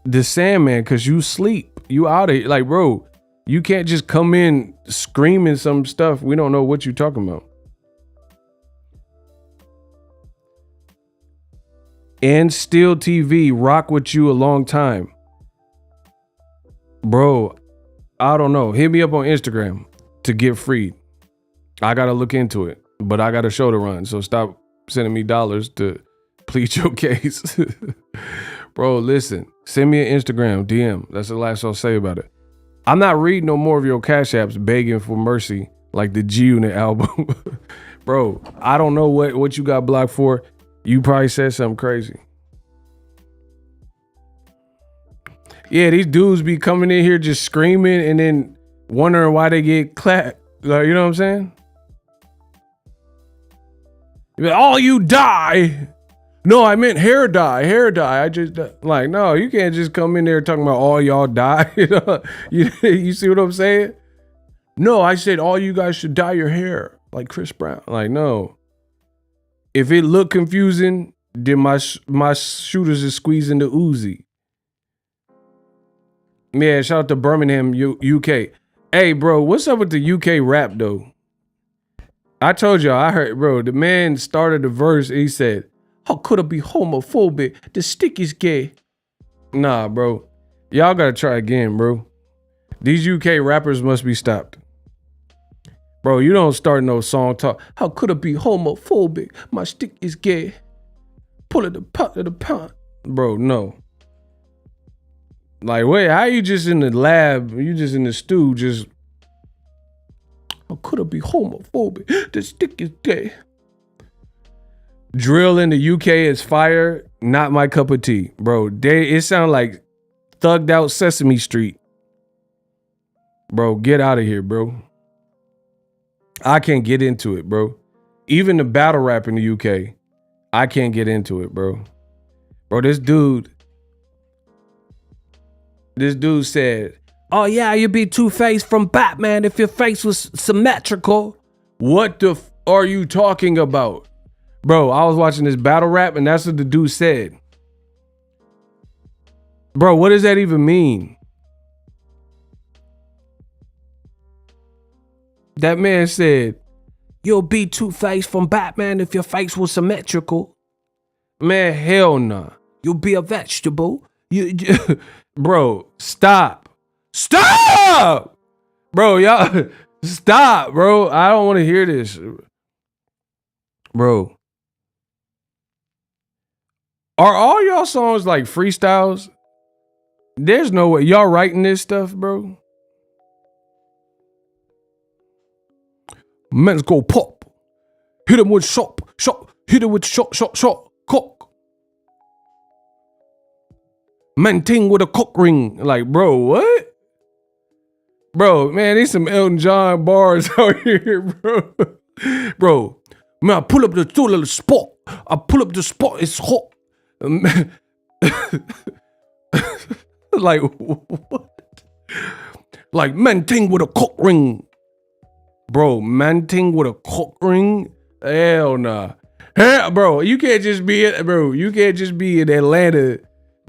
the Sandman because you sleep. You out of here. Like, bro, you can't just come in screaming some stuff. We don't know what you're talking about. And Still TV, rock with you a long time. Bro, I don't know. Hit me up on Instagram to get freed. I got to look into it, but I got a show to run. So stop sending me dollars to plead your case. Bro, listen, send me an Instagram DM. That's the last I'll say about it. I'm not reading no more of your cash apps begging for mercy like the G Unit album. Bro, I don't know what you got blocked for. You probably said something crazy. Yeah, these dudes be coming in here just screaming and then wondering why they get clapped. Like, you know what I'm saying? Like, oh, you die. No, I meant hair dye. I just like, no, you can't just come in there talking about all y'all die. You know? You see what I'm saying? No, I said all you guys should dye your hair like Chris Brown. Like, no. If it look confusing, then my shooters is squeezing the Uzi. Yeah, shout out to Birmingham, UK. Hey, bro, what's up with the UK rap, though? I told y'all, I heard, bro, the man started the verse, he said, how could I be homophobic? The stick is gay. Nah, bro. Y'all gotta try again, bro. These UK rappers must be stopped. Bro, you don't start no song talk. How could I be homophobic? My stick is gay. Pull it the pot of the pond. Bro, no. Like, wait, how you just in the lab? You just in the stew, just. How could I be homophobic? The stick is gay. Drill in the UK is fire. Not my cup of tea, bro. It sound like thugged out Sesame Street. Bro, get out of here, bro. I can't get into it, bro. Even the battle rap in the UK, I can't get into it, bro. Bro, this dude said, oh yeah, you'd be Two-Face from Batman if your face was symmetrical. What the are you talking about? Bro, I was watching this battle rap and that's what the dude said. Bro, what does that even mean? That man said, you'll be Two-Face from Batman if your face was symmetrical. Man, hell nah. You'll be a vegetable. Bro, stop. Stop! Bro, y'all, stop, bro. I don't want to hear this. Bro. Are all y'all songs like freestyles? There's no way. Y'all writing this stuff, bro? Men's go pop. Hit him with shot. Hit him with shot. Cock. Man ting with a cock ring. Like, bro, what? Bro, man, these some Elton John bars out here, bro. Bro, man, I pull up the little spot. I pull up the spot, it's hot. Like, what? Like, man ting with a cock ring. Bro, man ting with a cock ring? Hell nah. Hell, bro, you can't just be in Atlanta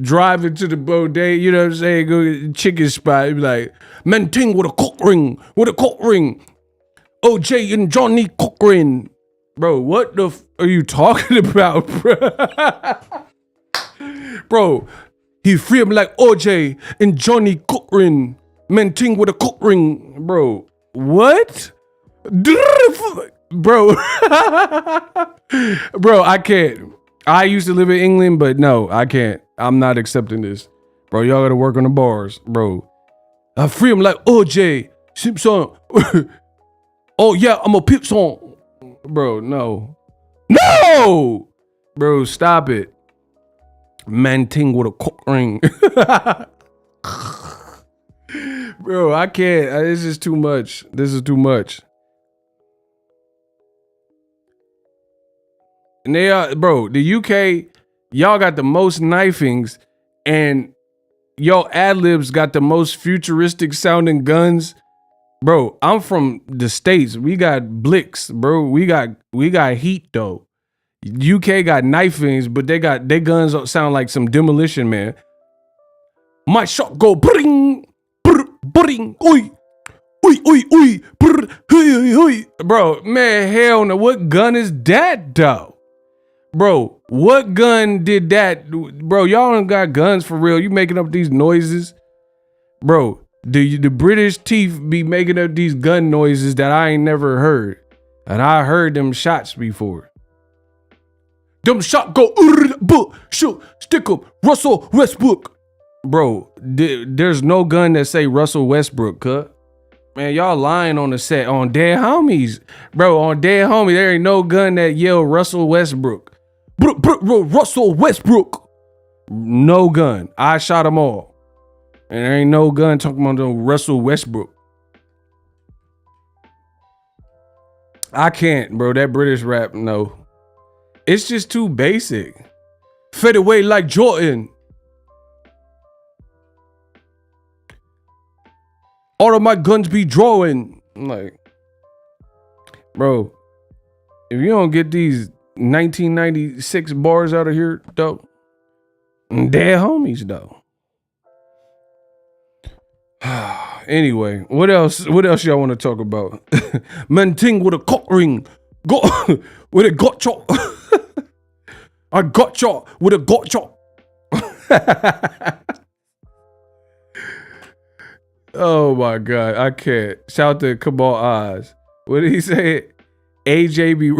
driving to the bodega, you know what I'm saying, go to the chicken spot, and be like, man ting with a cock ring, OJ and Johnny Cochran. Bro, what the are you talking about, bro? Bro, he free him like OJ and Johnny Cochran. Man ting with a cock ring. Bro, what? Bro. Bro, I can't. I used to live in England, but no, I can't. I'm not accepting this. Bro, y'all gotta work on the bars, bro. I free him like OJ Simpson. Oh yeah, I'm a pip song. Bro, no. No! Bro, stop it. Man ting with a cock ring. Bro, I can't. This is too much. This is too much. And they are, bro, the UK, y'all got the most knifings, and yo ad-libs got the most futuristic sounding guns. Bro, I'm from the States. We got blicks, bro. We got heat though. UK got knifings, but their guns sound like some Demolition Man. My shot go bring, bring, oi, oi, oi, oi, oi, oi. Bro, man, hell no. What gun is that though? Bro, what gun did that? Bro, y'all don't got guns for real. You making up these noises? Bro, the British teeth be making up these gun noises that I ain't never heard. And I heard them shots before. Them shot go, shoot, stick 'em, Russell Westbrook. Bro, there's no gun that say Russell Westbrook, cut. Man, y'all lying on the set. On Dead Homies. Bro, on Dead Homies, there ain't no gun that yell Russell Westbrook. Russell Westbrook. No gun. I shot them all. And there ain't no gun talking about no Russell Westbrook. I can't, bro. That British rap, no. It's just too basic. Fade away like Jordan. All of my guns be drawing. I'm like, bro, if you don't get these 1996 bars out of here, though, Dead Homies, though. Anyway, what else y'all want to talk about? Man ting with a cock ring. Go with a gotcha. I gotcha with a gotcha. Oh my God, I can't. Shout to Kamal Oz. What did he say? AJ be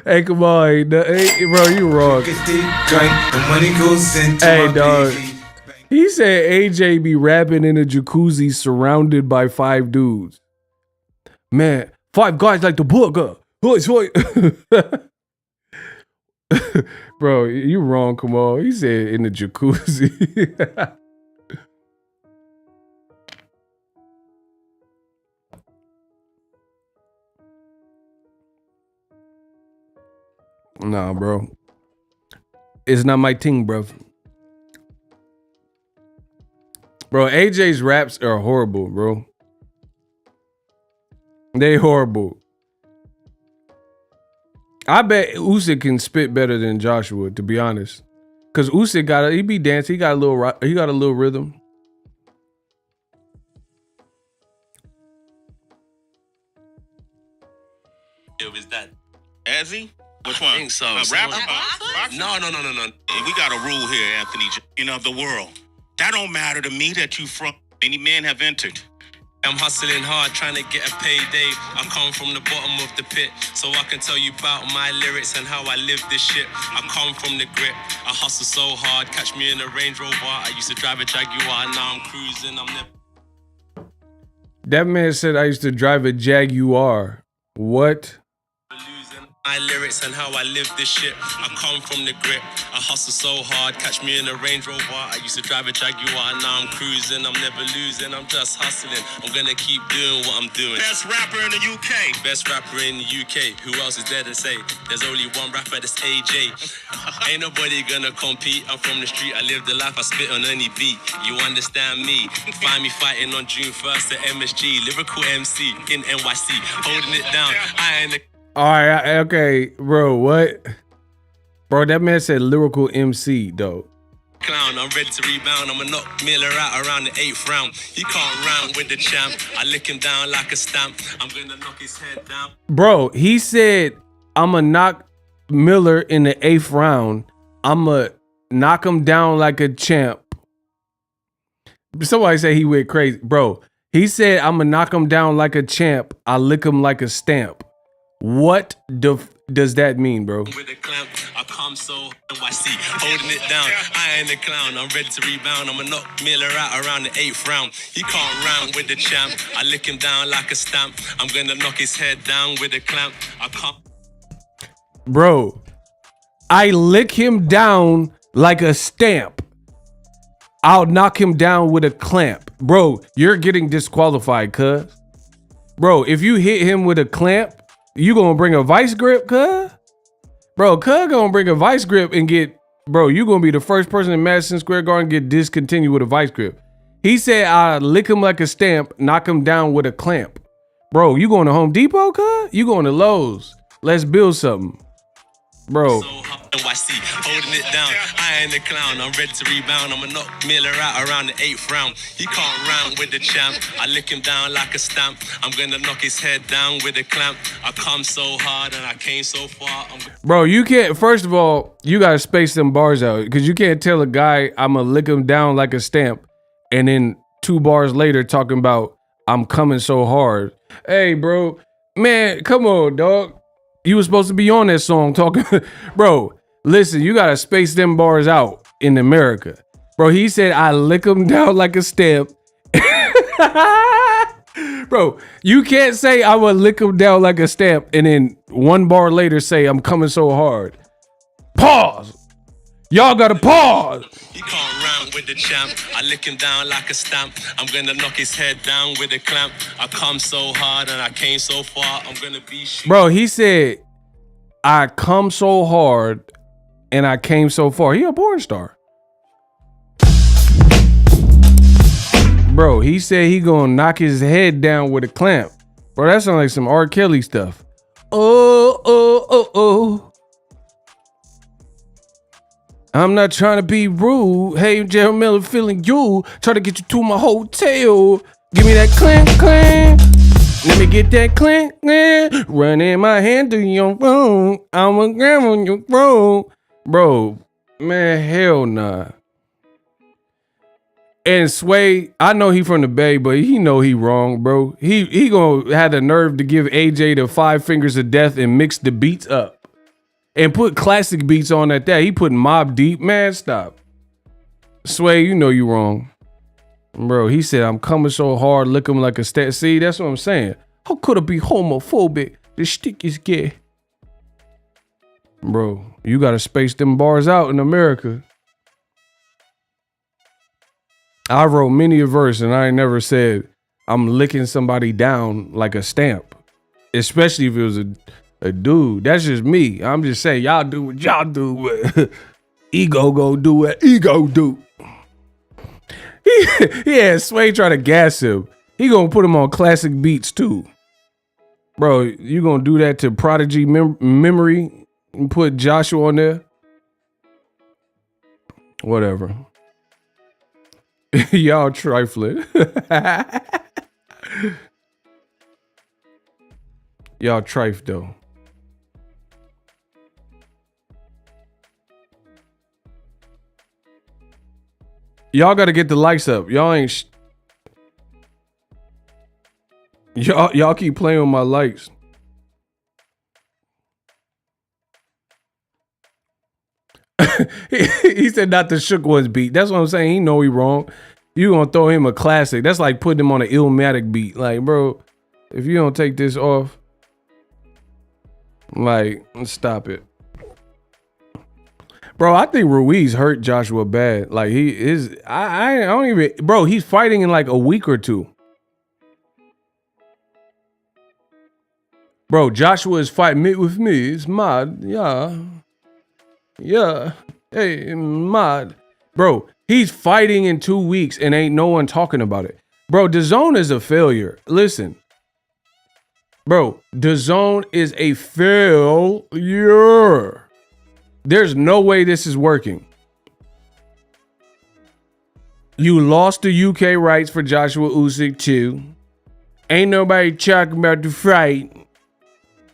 Hey, come on, hey, bro, you wrong. Hey, dog. He said AJ be rapping in a jacuzzi surrounded by 5 dudes. Man, 5 guys like the burger. Boys. Bro, you wrong, Kamal. He said in the jacuzzi. Nah, bro. It's not my thing, bro. Bro, AJ's raps are horrible, bro. They horrible. I bet Usyk can spit better than Joshua, to be honest. Cause Usyk he be dancing. He got a little rhythm. Is that Azzy? Which one? I think so. Rapper? No. We got a rule here, Anthony. Of the world. That don't matter to me that you from. Any man have entered. I'm hustling hard, trying to get a payday. I come from the bottom of the pit, so I can tell you about my lyrics and how I live this shit. I come from the grip, I hustle so hard. Catch me in a Range Rover, I used to drive a Jaguar, now I'm cruising, I'm never... That man said I used to drive a Jaguar. What? My lyrics and how I live this shit. I come from the grip, I hustle so hard. Catch me in a Range Rover, I used to drive a Jaguar, now I'm cruising, I'm never losing, I'm just hustling. I'm gonna keep doing what I'm doing. Best rapper in the UK. Best rapper in the UK. Who else is there to say? There's only one rapper, that's AJ. Ain't nobody gonna compete. I'm from the street, I live the life, I spit on any beat. You understand me? Find me fighting on June 1st at MSG. Lyrical MC in NYC, holding it down. I ain't a... All right, okay, bro, what? Bro, that man said lyrical MC, though. Clown, I'm ready to rebound. I'ma knock Miller out around the 8th round. He can't round with the champ. I lick him down like a stamp. I'm gonna knock his head down. Bro, he said, I'ma knock Miller in the 8th round. I'ma knock him down like a champ. Somebody say he went crazy. Bro, he said, I'ma knock him down like a champ. I lick him like a stamp. What does that mean, bro? With a clamp, I come so NYC, holding it down. I ain't a clown, I'm ready to rebound. I'ma knock Miller out around the 8th round. He can't round with the champ. I lick him down like a stamp. I'm gonna knock his head down with a clamp. I can't. Bro, I lick him down like a stamp. I'll knock him down with a clamp. Bro, you're getting disqualified, cuz. Bro, if you hit him with a clamp, you gonna bring a vice grip, cuz? Bro, cuz gonna bring a vice grip and get, bro, you gonna be the first person in Madison Square Garden get discontinued with a vice grip. He said, I lick him like a stamp, knock him down with a clamp. Bro, you going to Home Depot, cuz? You going to Lowe's. Let's build something. Bro. So NYC, holding it down. I ain't a clown. I'm ready to rebound. I'ma knock Miller out around the 8th round. He can't round with the champ. I lick him down like a stamp. I'm gonna knock his head down with a clamp. I come so hard and I came so far. Bro, you can't, first of all, you gotta space them bars out. Because you can't tell a guy I'ma lick him down like a stamp and then 2 bars later talking about I'm coming so hard. Hey, bro, man, come on, dog. You was supposed to be on that song talking. Bro, listen, you got to space them bars out in America. Bro, he said, I lick him down like a stamp. Bro, you can't say I will lick him down like a stamp and then 1 bar later say I'm coming so hard. Pause. Y'all got to pause. He can't round with the champ. I lick him down like a stamp. I'm gonna knock his head down with a clamp. I come so hard and I came so far. I'm gonna be shooting. Bro, he said, I come so hard and I came so far. He a porn star. Bro, he said he gonna knock his head down with a clamp. Bro, that sounds like some R. Kelly stuff. Oh, oh, oh, oh. I'm not trying to be rude. Hey, Gerald Miller, feeling you. Try to get you to my hotel. Give me that clink, clink. Let me get that clink, clink. Running my hand through your phone. I'm a grab on your phone. Bro, man, hell nah. And Sway, I know he from the Bay, but he know he wrong, bro. He gonna have the nerve to give AJ the 5 fingers of death and mix the beats up. And put classic beats on at that. He put Mob Deep. Man, stop. Sway, you know you wrong. Bro, he said, I'm coming so hard, lick him like a stat. See, that's what I'm saying. How could it be homophobic? The stick is gay. Bro, you gotta space them bars out in America. I wrote many a verse and I ain't never said I'm licking somebody down like a stamp. Especially if it was a dude. That's just me. I'm just saying, y'all do what y'all do. Ego go do what ego do. He had Sway try to gas him. He gonna put him on classic beats too. Bro, you gonna do that to Prodigy Memory and put Joshua on there? Whatever. Y'all trifling. Y'all trife though. Y'all got to get the likes up. Y'all ain't. Y'all keep playing with my likes. He said not the Shook Ones beat. That's what I'm saying. He know he wrong. You gonna throw him a classic. That's like putting him on an Illmatic beat. Like, bro, if you don't take this off, like, stop it. Bro, I think Ruiz hurt Joshua bad. Like, he is, I don't even, bro, he's fighting in like a week or 2. Bro, Joshua is fighting me with me. It's mad. Yeah. Yeah. Hey, mad. Bro, he's fighting in 2 weeks and ain't no one talking about it. Bro, DAZN is a failure. Listen. Bro, DAZN is a failure. There's no way this is working. You lost the UK rights for Joshua Usyk too. Ain't nobody talking about the fight.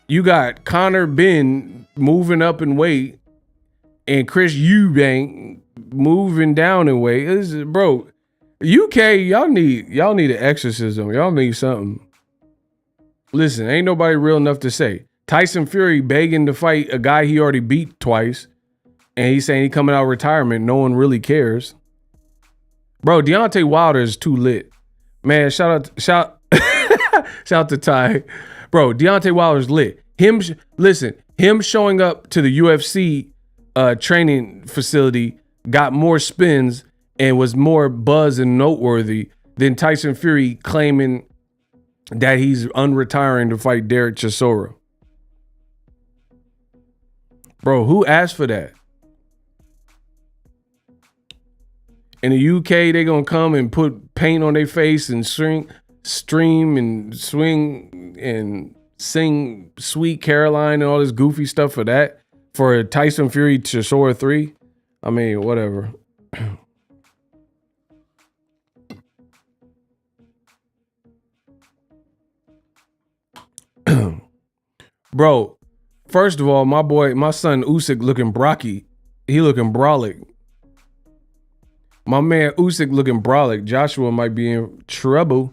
You got Conor Benn moving up in weight and Chris Eubank moving down in weight. Bro, UK, y'all need an exorcism. Y'all need something. Listen, ain't nobody real enough to say. Tyson Fury begging to fight a guy he already beat twice. And he's saying he coming out of retirement. No one really cares. Bro, Deontay Wilder is too lit. Man, shout out to Ty. Bro, Deontay Wilder's lit. Him showing up to the UFC training facility got more spins and was more buzz and noteworthy than Tyson Fury claiming that he's unretiring to fight Derek Chisora. Bro, who asked for that? In the UK, they gonna come and put paint on their face and stream and swing and sing Sweet Caroline and all this goofy stuff for that? For Tyson Fury Chisora 3? I mean, whatever. Bro, first of all, my son Usyk looking brocky. He looking brolic. My man Usyk looking brolic. Joshua might be in trouble.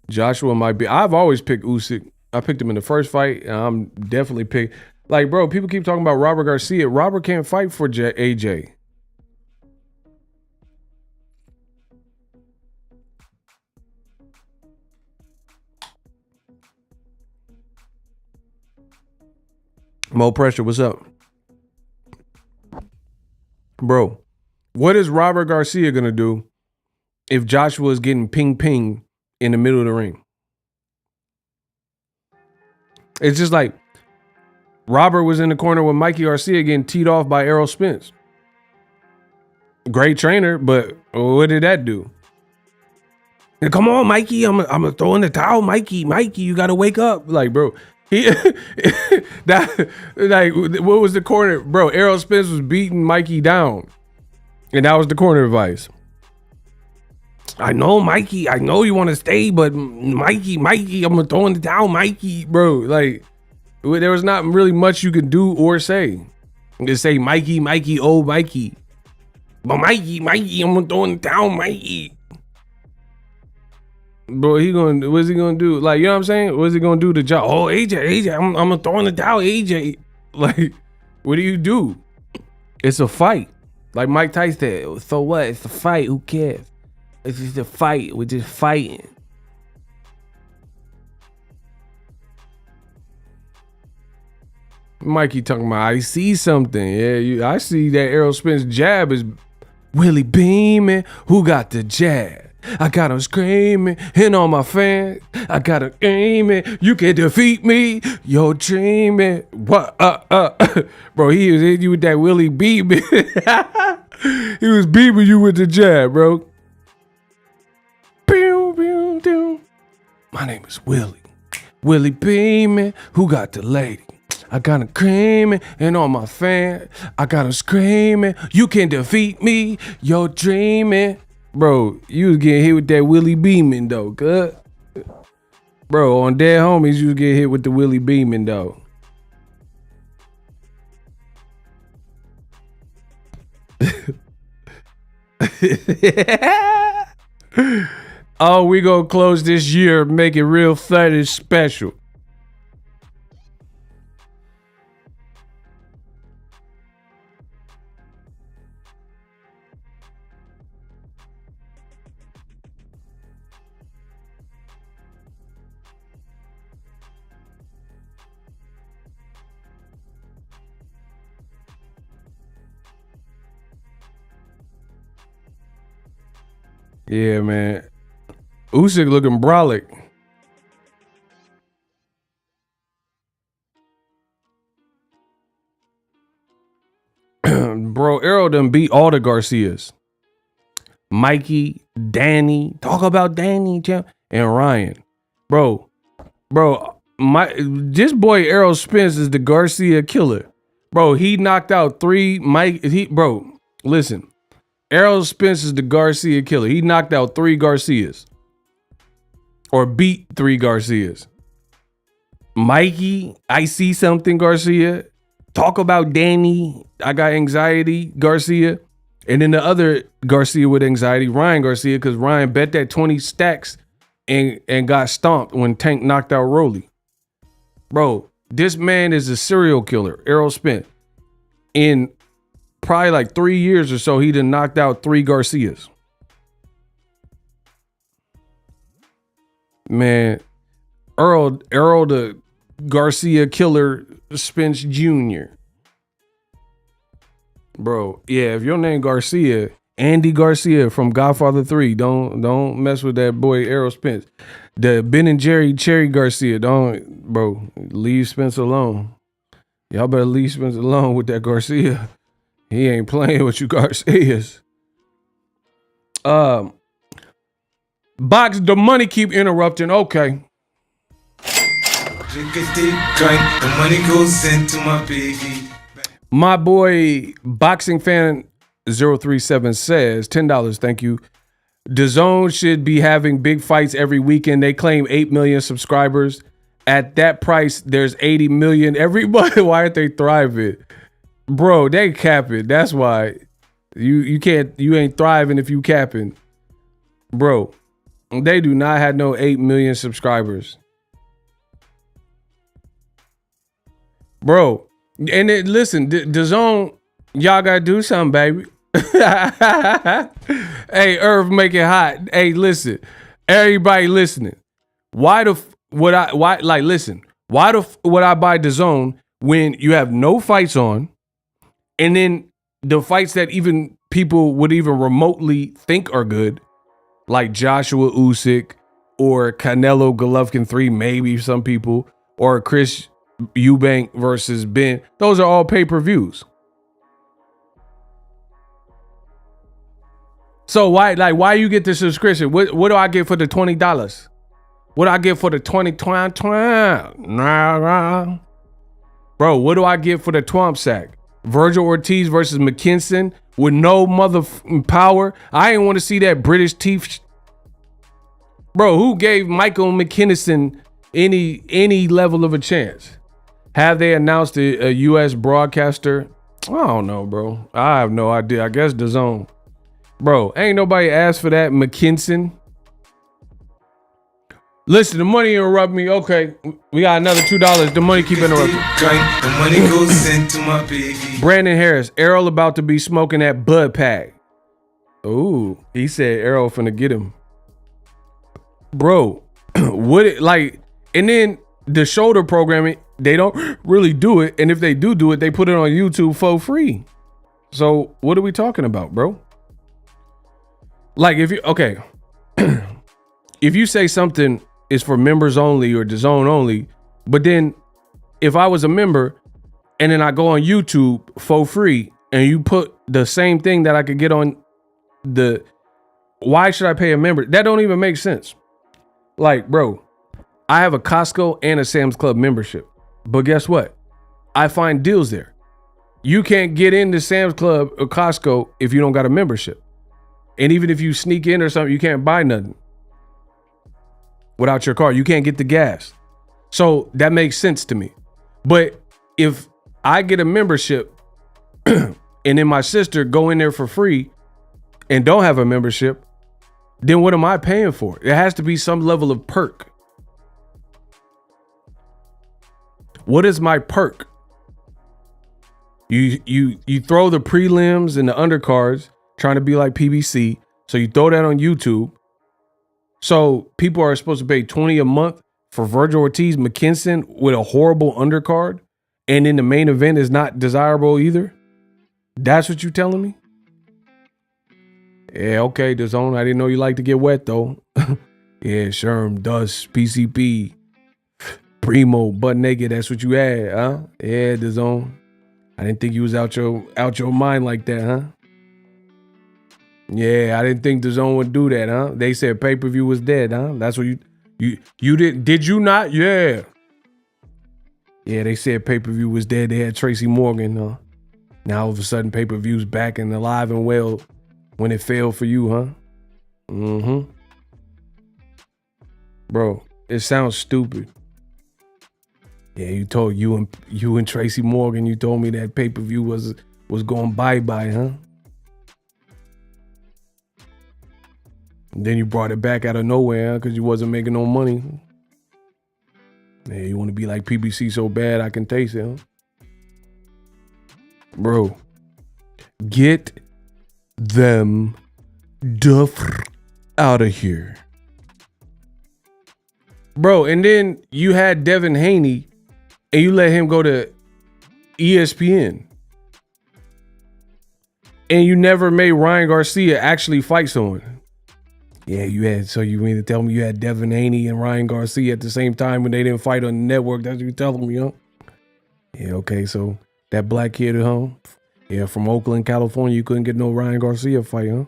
Joshua might be. I've always picked Usyk. I picked him in the first fight, and I'm definitely picked. Like, bro, people keep talking about Robert Garcia. Robert can't fight for AJ. Mo Pressure, what's up? Bro, what is Robert Garcia going to do if Joshua is getting ping in the middle of the ring? It's just like Robert was in the corner with Mikey Garcia getting teed off by Errol Spence. Great trainer, but what did that do? And come on, Mikey, I'm throwing the towel, Mikey, you got to wake up. Like, bro, that, like, what was the corner? Bro, Errol Spence was beating Mikey down. And that was the corner advice. I know, Mikey, I know you want to stay, but Mikey, I'm throwing the towel, Mikey. Bro, like, there was not really much you could do or say. Just say, Mikey, oh, Mikey. But Mikey, I'm throwing the towel, Mikey. Bro, what's he gonna do? Like, you know what I'm saying? What's he gonna do to job? Oh, AJ, I'm throwing the towel, AJ. Like, what do you do? It's a fight. Like Mike Tyson said, so what? It's a fight. Who cares? It's just a fight. We're just fighting. Mikey talking about, I see something. Yeah, I see that Errol Spence jab is Willie beaming. Who got the jab? I got him screaming, hitting on my fans. I got him aiming. You can defeat me. You're dreaming. What? Bro, he was hitting you with that Willie beaming. He was beaming you with the jab, bro. Pew, pew, pew. My name is Willie. Willie beaming. Who got the lady? I got him screaming and on my fan. I got him screaming. You can defeat me. You're dreaming. Bro, you was getting hit with that Willie Beeman though, good. Bro, on Dead Homies, you was getting hit with the Willie Beeman though. Oh, we gonna close this year, make it real fetish special. Yeah, man. Usyk looking brolic. Bro, Errol done beat all the Garcias. Mikey, Danny, talk about Danny, champ, and Ryan. Bro, this boy Errol Spence is the Garcia killer. Bro, he knocked out listen. Errol Spence is the Garcia killer. He knocked out 3 Garcias. Or beat 3 Garcias. Mikey, I see something, Garcia. Talk about Danny, I got anxiety, Garcia. And then the other Garcia with anxiety, Ryan Garcia, because Ryan bet that 20 stacks and got stomped when Tank knocked out Rolly. Bro, this man is a serial killer, Errol Spence. In probably like 3 years or so, he done knocked out 3 Garcias. Man, Errol the Garcia killer Spence Jr. Bro, yeah, if your name Garcia, Andy Garcia from Godfather 3, don't mess with that boy Errol Spence. The Ben and Jerry Cherry Garcia, leave Spence alone. Y'all better leave Spence alone with that Garcia. He ain't playing with you Garcias. Box, the money keep interrupting. Okay. The money goes into my baby. My boy Boxing Fan 037 says $10. Thank you. DAZN should be having big fights every weekend. They claim 8 million subscribers. At that price, there's 80 million. Everybody, why aren't they thriving? Bro, they capping. That's why you ain't thriving if you capping. Bro, they do not have no 8 million subscribers. Bro, and listen, DAZN, y'all gotta do something, baby. Hey, Irv, make it hot. Hey, listen, everybody listening. Why would I buy DAZN when you have no fights on, and then the fights that even people would even remotely think are good, like Joshua Usyk or Canelo Golovkin 3, maybe some people, or Chris Eubank versus Benn. Those are all pay-per-views. So why you get the subscription? What do I get for the $20? What do I get for the 20? Bro, what do I get for the Twomp Sack? Virgil Ortiz versus McKinson with no mother power. I ain't want to see that British teeth. Bro, who gave Michael McKinnon any level of a chance? Have they announced a U.S. broadcaster? I don't know, bro. I have no idea. I guess DAZN. Bro, ain't nobody asked for that, McKinson. Listen, the money interrupt me. Okay, we got another $2. The money keep interrupting. The money goes into my baby. Brandon Harris, Errol about to be smoking that bud pack. Ooh, he said Errol finna get him. Bro, and then the shoulder programming, they don't really do it. And if they do it, they put it on YouTube for free. So what are we talking about, bro? Like if you say something is for members only or DAZN only, but then if I was a member and then I go on YouTube for free and you put the same thing that I could get on why should I pay a member? That don't even make sense. Like, bro, I have a Costco and a Sam's Club membership, but guess what? I find deals there. You can't get into Sam's Club or Costco if you don't got a membership. And even if you sneak in or something, you can't buy nothing without your car. You can't get the gas. So that makes sense to me. But if I get a membership and then my sister go in there for free and don't have a membership, then what am I paying for? It has to be some level of perk. What is my perk? You throw the prelims and the undercards trying to be like PBC. So you throw that on YouTube. So people are supposed to pay $20 a month for Virgil Ortiz McKinson with a horrible undercard. And then the main event is not desirable either. That's what you telling me? Yeah, okay, DAZN. I didn't know you like to get wet though. Yeah, Sherm, Dust, PCP, Primo, butt naked. That's what you had, huh? Yeah, DAZN. I didn't think you was out your mind like that, huh? Yeah, I didn't think DAZN would do that, huh? They said pay-per-view was dead, huh? That's what you did you not? Yeah. Yeah, they said pay-per-view was dead. They had Tracy Morgan, huh? Now all of a sudden pay-per-view's back and alive and well when it failed for you, huh? Mm-hmm. Bro, it sounds stupid. Yeah, you told you and Tracy Morgan, you told me that pay-per-view was going bye-bye, huh? And then you brought it back out of nowhere because you wasn't making no money. Yeah, you want to be like PBC so bad I can taste it, huh? Bro, get them out of here. Bro, and then you had Devin Haney and you let him go to ESPN. And you never made Ryan Garcia actually fight someone. Yeah, you had. So you mean to tell me you had Devin Haney and Ryan Garcia at the same time when they didn't fight on the network? That's what you telling me, huh? Yeah, okay. So that black kid at home, yeah, from Oakland, California, you couldn't get no Ryan Garcia fight, huh?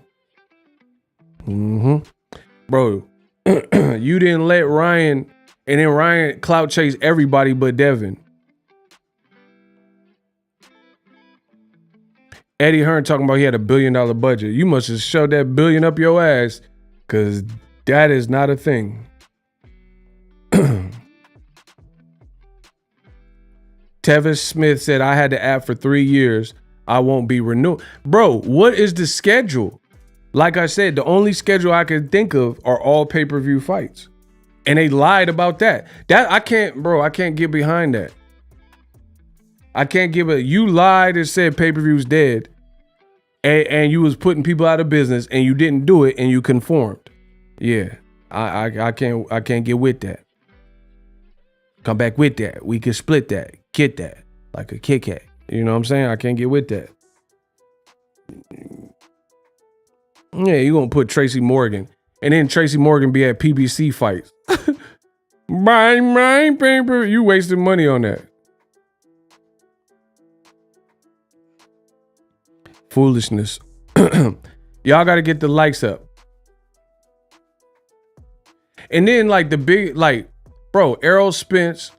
Bro, you didn't let Ryan, and then Ryan clout chase everybody but Devin. Eddie Hearn talking about he had $1 billion budget. You must have shoved that billion up your ass, because that is not a thing. Tevis Smith said, I had the app for 3 years. I won't be renewed. Bro, what is the schedule? Like I said, the only schedule I can think of are all pay-per-view fights. And they lied about that. I can't get behind that. I can't give a, you lied and said pay-per-view's dead. And you was putting people out of business and you didn't do it and you conformed. Yeah. I can't get with that. Come back with that. We can split that. Get that. Like a Kit Kat. You know what I'm saying? I can't get with that. Yeah, you're going to put Tracy Morgan. And then Tracy Morgan be at PBC fights. Bang, paper. You wasted money on that. Foolishness. Y'all got to get the likes up. And then like the big, like, bro, Errol Spence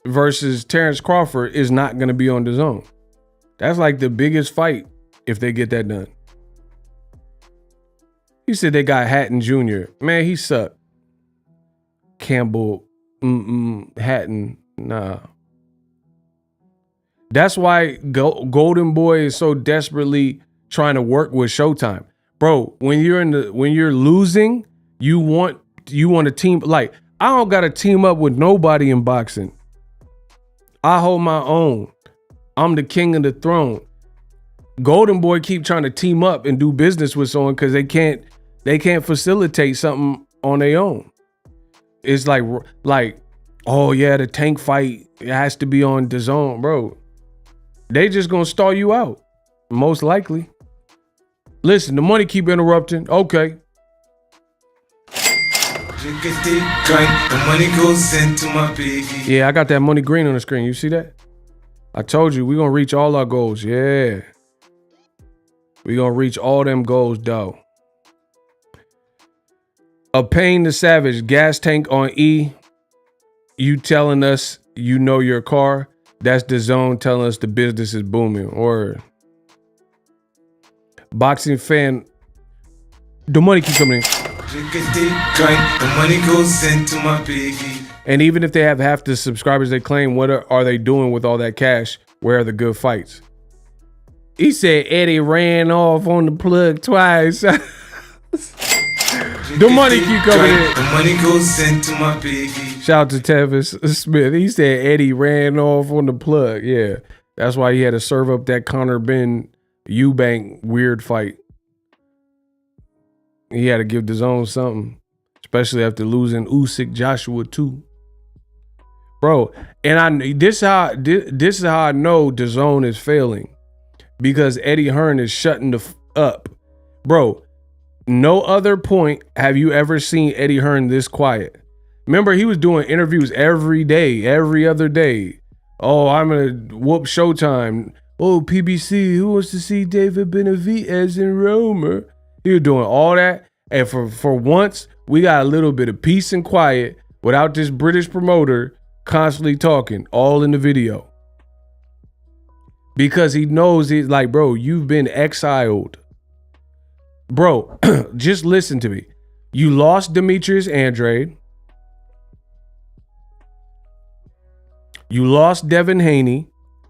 versus Terence Crawford is not going to be on DAZN. That's like the biggest fight if they get that done. He said they got Hatton Jr. Man, he sucked. Campbell, Hatton, nah. That's why Golden Boy is so desperately trying to work with Showtime. Bro, when you're losing, you want to team. Like, I don't got to team up with nobody in boxing. I hold my own. I'm the king of the throne. Golden Boy keep trying to team up and do business with someone because they can't facilitate something on their own. It's like, oh yeah, the Tank fight, it has to be on DAZN, bro. They just gonna stall you out, most likely. Listen, the money keep interrupting. Okay. The money goes into my baby. Yeah, I got that money green on the screen. You see that? I told you we gonna reach all our goals. Yeah. We gonna reach all them goals, though. A Pain the Savage, gas tank on E. You telling us you know your car. That's DAZN telling us the business is booming. Or boxing fan, the money keep coming in. The money goes into my baby. And even if they have half the subscribers they claim, what are they doing with all that cash? Where are the good fights? He said Eddie ran off on the plug twice. The money keep coming in. The money goes into my baby. Shout out to Tevis Smith. He said Eddie ran off on the plug. Yeah, that's why he had to serve up that Conor Benn Eubank weird fight. He had to give DAZN something, especially after losing Usyk Joshua too. Bro, and this is how I know DAZN is failing, because Eddie Hearn is shutting the up. Bro, no other point have you ever seen Eddie Hearn this quiet. Remember, he was doing interviews every day, every other day. Oh, I'm going to whoop Showtime. Oh, PBC, who wants to see David Benavidez in Roma? He was doing all that. And for once, we got a little bit of peace and quiet without this British promoter constantly talking, all in the video. Because he knows, he's like, bro, you've been exiled. Bro, just listen to me. You lost Demetrius Andrade. You lost Devin Haney,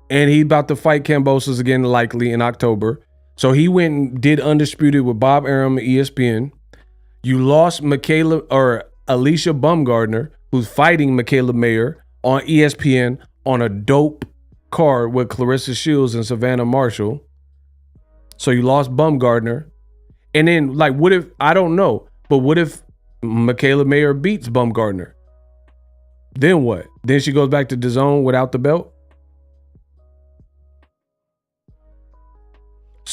and he about to fight Kambosos again, likely in October. So he went and did Undisputed with Bob Arum at ESPN. You lost Alicia Baumgardner, who's fighting Michaela Mayer on ESPN on a dope card with Clarissa Shields and Savannah Marshall. So you lost Baumgardner. And then, like, what if, I don't know, but what if Michaela Mayer beats Baumgardner? Then what? Then she goes back to DAZN without the belt?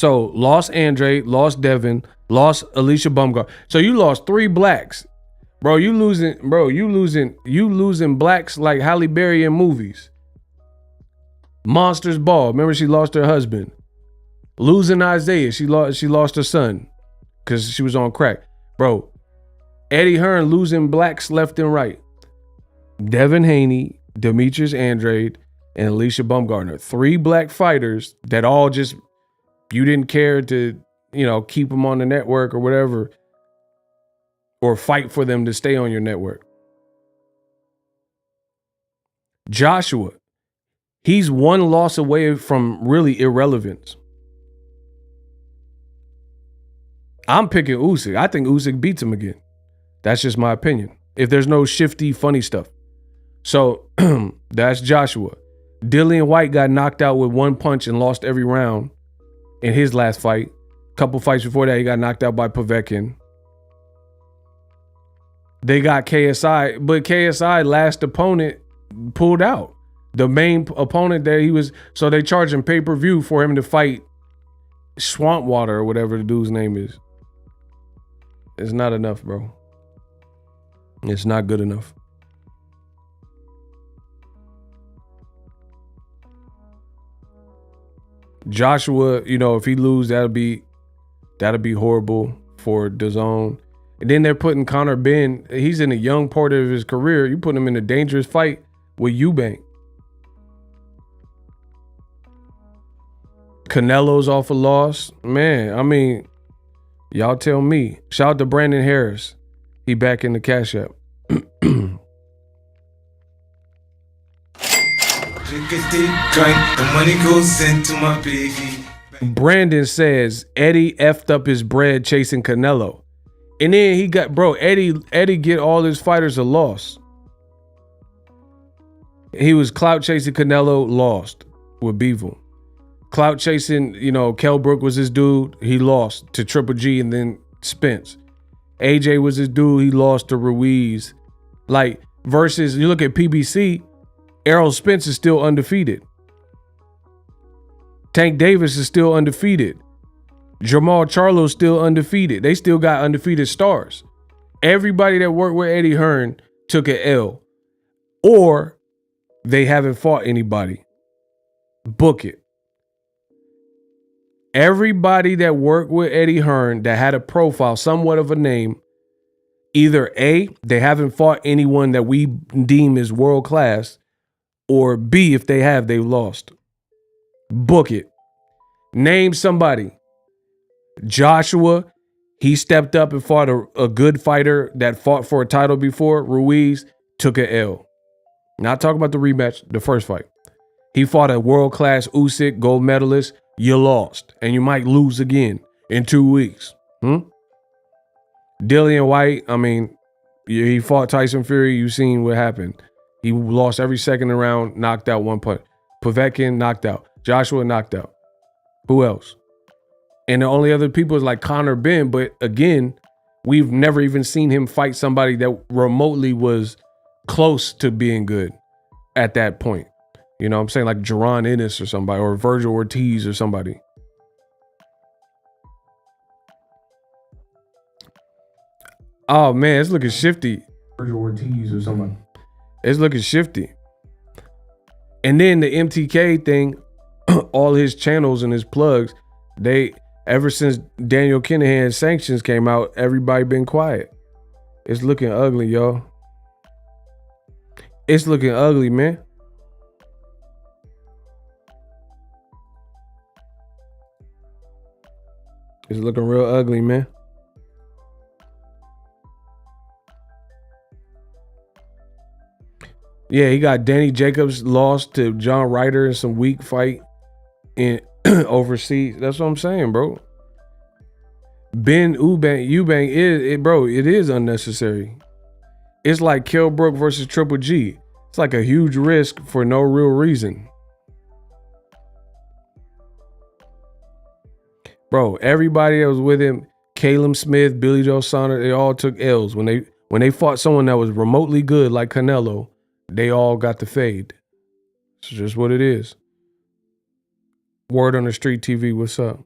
So lost Andre, lost Devin, lost Alicia Bumgar. So you lost 3 blacks. Bro, you losing blacks like Halle Berry in movies. Monsters Ball. Remember, she lost her husband. Losing Isaiah. She lost her son because she was on crack. Bro, Eddie Hearn losing blacks left and right. Devin Haney, Demetrius Andrade, and Alicia Baumgartner. 3 black fighters that all just, you didn't care to, keep them on the network or whatever, or fight for them to stay on your network. Joshua, he's 1 loss away from really irrelevance. I'm picking Usyk. I think Usyk beats him again. That's just my opinion. If there's no shifty, funny stuff. So that's Joshua. Dillian White got knocked out with 1 punch and lost every round in his last fight. Couple fights before that, he got knocked out by Povetkin. They got KSI, but KSI last opponent pulled out. The main opponent that he was, so they charged him pay-per-view for him to fight Swampwater or whatever the dude's name is. It's not enough, bro. It's not good enough. Joshua, if he lose, that'll be horrible for DAZN. And then they're putting Conor Benn. He's in a young part of his career. You put him in a dangerous fight with Eubank. Canelo's off a loss. Man, I mean, y'all tell me. Shout out to Brandon Harris. He back in the CashApp. The money goes into my baby. Brandon says Eddie effed up his bread chasing Canelo. And then he got, Eddie get all his fighters a loss. He was clout chasing Canelo, lost with Beevil. Clout chasing, Kell Brook was his dude. He lost to Triple G and then Spence. AJ was his dude. He lost to Ruiz. Like, versus, you look at PBC, Errol Spence is still undefeated. Tank Davis is still undefeated. Jamal Charlo's still undefeated. They still got undefeated stars. Everybody that worked with Eddie Hearn took an L. Or they haven't fought anybody. Book it. Everybody that worked with Eddie Hearn that had a profile, somewhat of a name, either A, they haven't fought anyone that we deem as world class, or B, if they have, they've lost. Book it. Name somebody. Joshua, he stepped up and fought a good fighter that fought for a title before. Ruiz took an L. Not talking about the rematch, the first fight. He fought a world-class Usyk gold medalist. You lost, and you might lose again in 2 weeks. Dillian White, I mean, he fought Tyson Fury. You've seen what happened. He lost every second round, knocked out 1 punch. Povetkin knocked out. Joshua knocked out. Who else? And the only other people is like Conor Benn, but again, we've never even seen him fight somebody that remotely was close to being good at that point. You know what I'm saying? Like Jaron Ennis or somebody, or Virgil Ortiz or somebody. Oh man, it's looking shifty. Virgil Ortiz or somebody. It's looking shifty. And then the MTK thing, all his channels and his plugs, ever since Daniel Kinahan's sanctions came out, everybody been quiet. It's looking ugly, y'all. It's looking ugly, man. It's looking real ugly, man. Yeah, he got Danny Jacobs lost to John Ryder in some weak fight in overseas. That's what I'm saying, bro. Eubank it is unnecessary. It's like Kell Brook versus Triple G. It's like a huge risk for no real reason. Bro, everybody that was with him, Caleb Smith, Billy Joe Saunders, they all took L's. When they fought someone that was remotely good like Canelo, they all got the fade. It's just what it is. Word on the Street TV, what's up?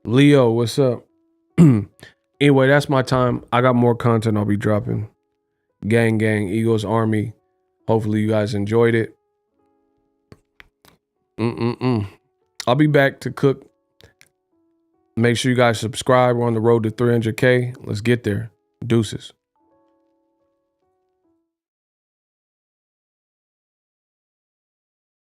Leo, what's up? Anyway, that's my time. I got more content I'll be dropping. Gang, Eagles Army. Hopefully you guys enjoyed it. I'll be back to cook. Make sure you guys subscribe. We're on the road to 300K. Let's get there. Deuces.